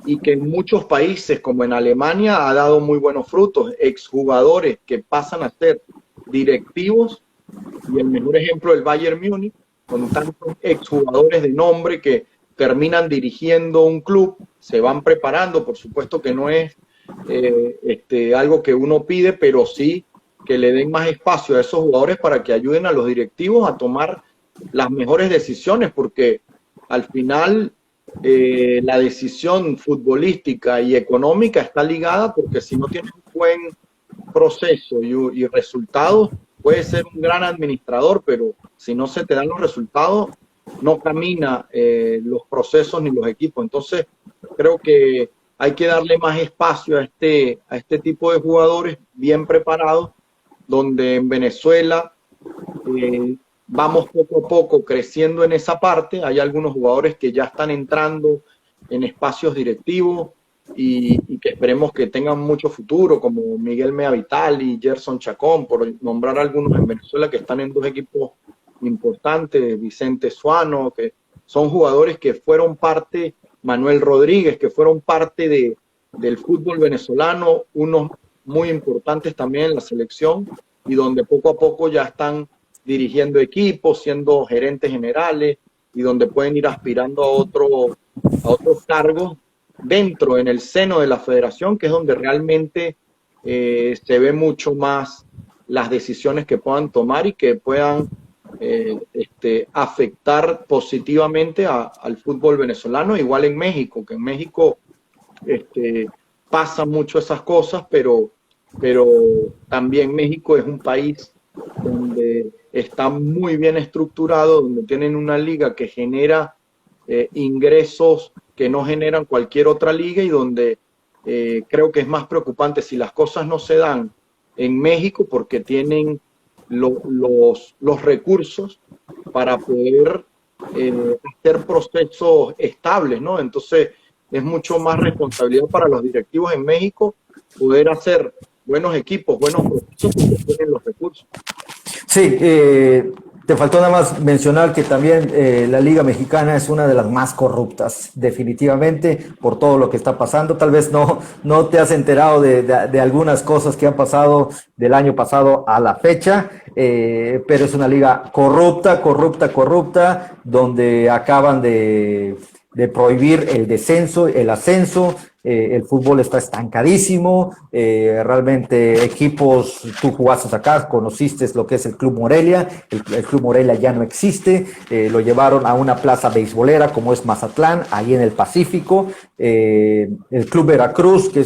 B: y que en muchos países como en Alemania ha dado muy buenos frutos, exjugadores que pasan a ser directivos, y el mejor ejemplo el Bayern Múnich, con tantos exjugadores de nombre que terminan dirigiendo un club, se van preparando. Por supuesto que no es algo que uno pide, pero sí que le den más espacio a esos jugadores para que ayuden a los directivos a tomar las mejores decisiones, porque al final la decisión futbolística y económica está ligada, porque si no tienes un buen proceso y resultados, puedes ser un gran administrador, pero si no se te dan los resultados, no camina los procesos ni los equipos. Entonces, creo que hay que darle más espacio a este tipo de jugadores bien preparados, donde en Venezuela vamos poco a poco creciendo en esa parte. Hay algunos jugadores que ya están entrando en espacios directivos y que esperemos que tengan mucho futuro, como Miguel Mea Vitali, Gerson Chacón, por nombrar algunos en Venezuela que están en dos equipos importantes, Vicente Suano, que son jugadores que fueron parte, Manuel Rodríguez, que fueron parte del fútbol venezolano, unos muy importantes también en la selección, y donde poco a poco ya están dirigiendo equipos, siendo gerentes generales, y donde pueden ir aspirando a otros cargos dentro, en el seno de la federación, que es donde realmente se ve mucho más las decisiones que puedan tomar y que puedan afectar positivamente al fútbol venezolano, igual en México, que en México pasan mucho esas cosas, pero también México es un país donde está muy bien estructurado, donde tienen una liga que genera ingresos que no generan cualquier otra liga, y donde creo que es más preocupante si las cosas no se dan en México, porque tienen los recursos para poder hacer procesos estables, ¿no? Entonces es mucho más responsabilidad para los directivos en México poder hacer buenos equipos, buenos procesos, porque tienen los recursos.
A: Sí, te faltó nada más mencionar que también la Liga Mexicana es una de las más corruptas, definitivamente, por todo lo que está pasando. Tal vez no te has enterado de algunas cosas que han pasado del año pasado a la fecha, pero es una liga corrupta, donde acaban de prohibir el descenso, el ascenso. El fútbol está estancadísimo, realmente equipos, tú jugaste acá, conociste lo que es el Club Morelia, el Club Morelia ya no existe, lo llevaron a una plaza beisbolera como es Mazatlán, ahí en el Pacífico. El Club Veracruz, que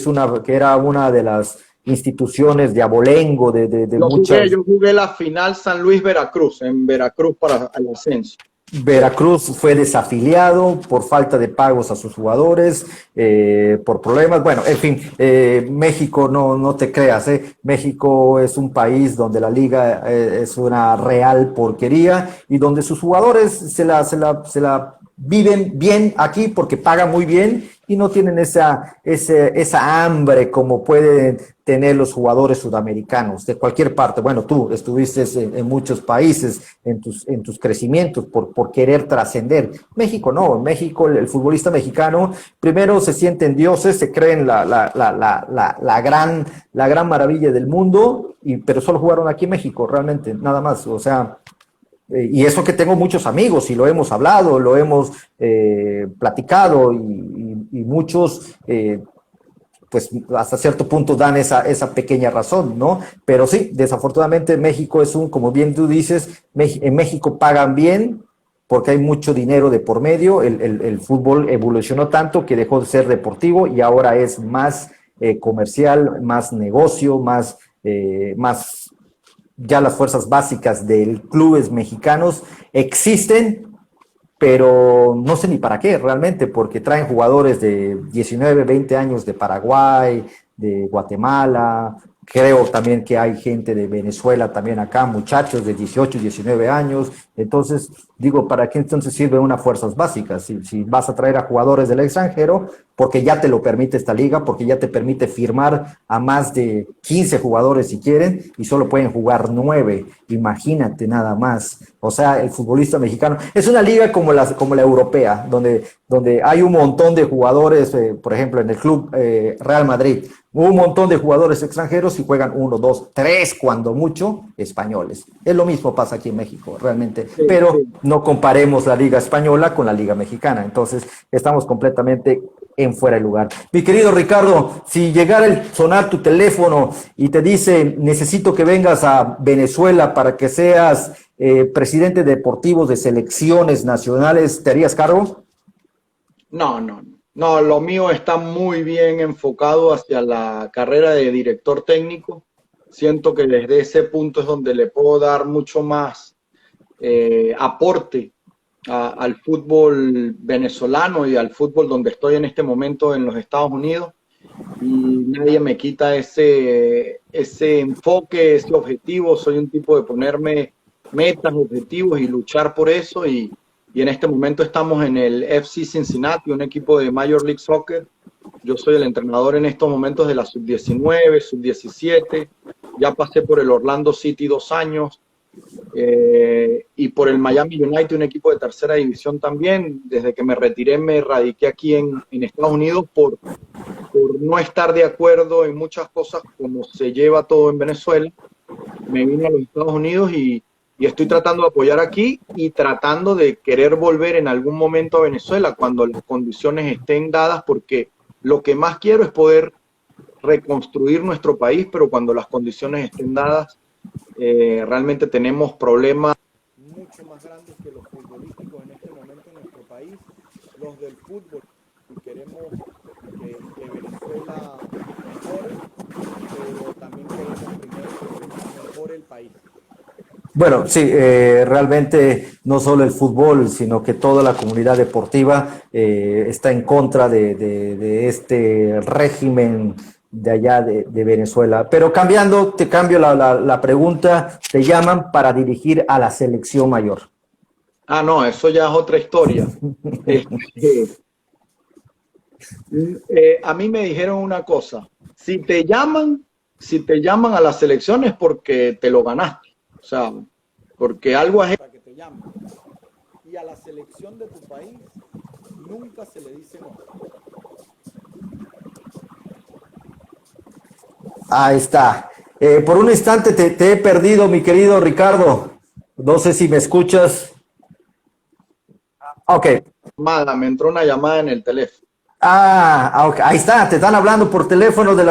A: era una de las instituciones de abolengo, de muchas...
B: Yo jugué la final San Luis-Veracruz, en Veracruz para el ascenso.
A: Veracruz fue desafiliado por falta de pagos a sus jugadores, por problemas. Bueno, en fin, México no te creas, México es un país donde la liga es una real porquería y donde sus jugadores se la viven bien aquí porque pagan muy bien y no tienen esa hambre como pueden tener los jugadores sudamericanos de cualquier parte. Bueno, tú estuviste en muchos países en tus crecimientos por querer trascender. México no, México, el futbolista mexicano primero se sienten dioses, se creen la gran maravilla del mundo, pero solo jugaron aquí en México, realmente, nada más, o sea... Y eso que tengo muchos amigos y lo hemos hablado, lo hemos platicado y muchos pues hasta cierto punto dan esa pequeña razón, ¿no? Pero sí, desafortunadamente México es como bien tú dices, en México pagan bien porque hay mucho dinero de por medio, el fútbol evolucionó tanto que dejó de ser deportivo y ahora es más comercial, más negocio, más ya las fuerzas básicas de clubes mexicanos existen, pero no sé ni para qué realmente, porque traen jugadores de 19, 20 años de Paraguay, de Guatemala, creo también que hay gente de Venezuela también acá, muchachos de 18, 19 años, entonces digo, ¿para qué entonces sirve unas fuerzas básicas? Si vas a traer a jugadores del extranjero, porque ya te lo permite esta liga, porque ya te permite firmar a más de 15 jugadores si quieren, y solo pueden jugar 9, imagínate nada más. O sea, el futbolista mexicano, es una liga como la europea, donde hay un montón de jugadores, por ejemplo, en el club Real Madrid, un montón de jugadores extranjeros y juegan 1, 2, 3, cuando mucho, españoles. Es lo mismo pasa aquí en México, realmente,
B: Sí,
A: pero
B: sí.
A: no comparemos la liga española con la liga mexicana, entonces estamos completamente en fuera de lugar. Mi querido Ricardo, si llegara el sonar tu teléfono y te dice, necesito que vengas a Venezuela para que seas presidente deportivo de selecciones nacionales, ¿te harías cargo?
B: No, lo mío está muy bien enfocado hacia la carrera de director técnico. Siento que desde ese punto es donde le puedo dar mucho más aporte al fútbol venezolano y al fútbol donde estoy en este momento en los Estados Unidos. Y nadie me quita ese enfoque, ese objetivo. Soy un tipo de ponerme metas, objetivos y luchar por eso. Y en este momento estamos en el FC Cincinnati, un equipo de Major League Soccer. Yo soy el entrenador en estos momentos de la sub-19, sub-17. Ya pasé por el Orlando City 2 años y por el Miami United, un equipo de tercera división también. Desde que me retiré me radiqué aquí en Estados Unidos por no estar de acuerdo en muchas cosas como se lleva todo en Venezuela. Me vine a los Estados Unidos y estoy tratando de apoyar aquí y tratando de querer volver en algún momento a Venezuela cuando las condiciones estén dadas, porque lo que más quiero es poder reconstruir nuestro país, pero cuando las condiciones estén dadas, realmente tenemos problemas mucho más grandes que los futbolísticos en este momento en nuestro país, los del fútbol. Queremos que Venezuela mejore, pero también queremos primero que mejore el país.
A: Bueno, sí, realmente no solo el fútbol, sino que toda la comunidad deportiva está en contra de este régimen de allá de Venezuela. Pero te cambio la pregunta, te llaman para dirigir a la selección mayor.
B: Ah, no, eso ya es otra historia. A mí me dijeron una cosa: si te llaman a las selecciones porque te lo ganaste, o sea, porque algo es para que te llamen. Y a la selección de tu país nunca se le dice no.
A: Ahí está. Por un instante te he perdido, mi querido Ricardo. No sé si me escuchas. Ok.
B: Me entró una llamada en el teléfono.
A: Okay. Ahí está, te están hablando por teléfono de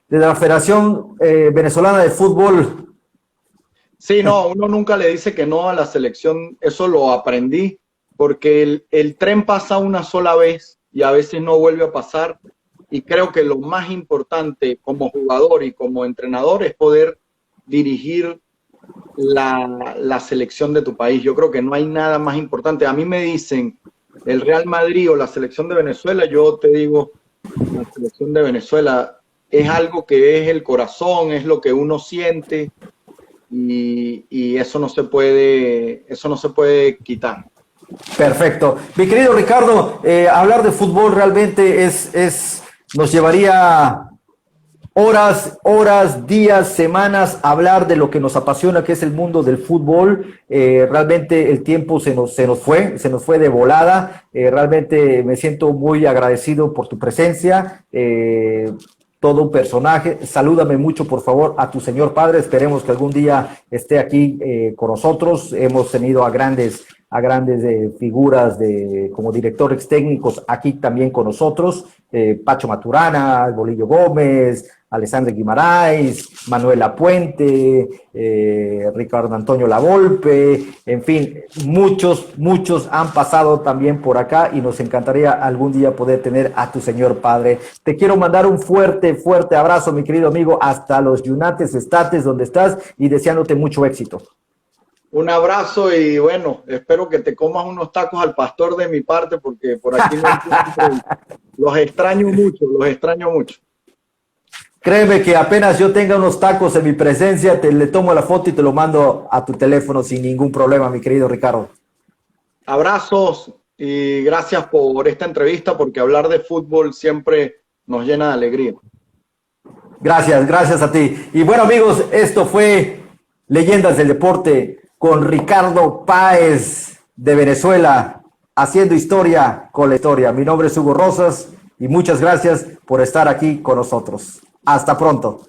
A: la Federación Venezolana de Fútbol.
B: Sí, no, uno nunca le dice que no a la selección, eso lo aprendí, porque el tren pasa una sola vez y a veces no vuelve a pasar, y creo que lo más importante como jugador y como entrenador es poder dirigir la selección de tu país. Yo creo que no hay nada más importante. A mí me dicen el Real Madrid o la selección de Venezuela, yo te digo, la selección de Venezuela es algo que es el corazón, es lo que uno siente. Y eso no se puede quitar.
A: Perfecto. Mi querido Ricardo, hablar de fútbol realmente nos llevaría horas, días, semanas a hablar de lo que nos apasiona, que es el mundo del fútbol. Realmente el tiempo se nos fue de volada. Realmente me siento muy agradecido por tu presencia. Todo un personaje. Salúdame mucho, por favor, a tu señor padre. Esperemos que algún día esté aquí con nosotros. Hemos tenido a grandes figuras como directores técnicos aquí también con nosotros. Pacho Maturana, Bolillo Gómez, Alessandro Guimaraes, Manuela Puente, Ricardo Antonio Lavolpe, en fin, muchos han pasado también por acá y nos encantaría algún día poder tener a tu señor padre. Te quiero mandar un fuerte abrazo, mi querido amigo, hasta los United States donde estás y deseándote mucho éxito.
B: Un abrazo y bueno, espero que te comas unos tacos al pastor de mi parte, porque por aquí no los extraño mucho.
A: Créeme que apenas yo tenga unos tacos en mi presencia, le tomo la foto y te lo mando a tu teléfono sin ningún problema, mi querido Ricardo.
B: Abrazos y gracias por esta entrevista, porque hablar de fútbol siempre nos llena de alegría.
A: Gracias a ti. Y bueno, amigos, esto fue Leyendas del Deporte con Ricardo Páez de Venezuela, haciendo historia con la historia. Mi nombre es Hugo Rosas y muchas gracias por estar aquí con nosotros. Hasta pronto.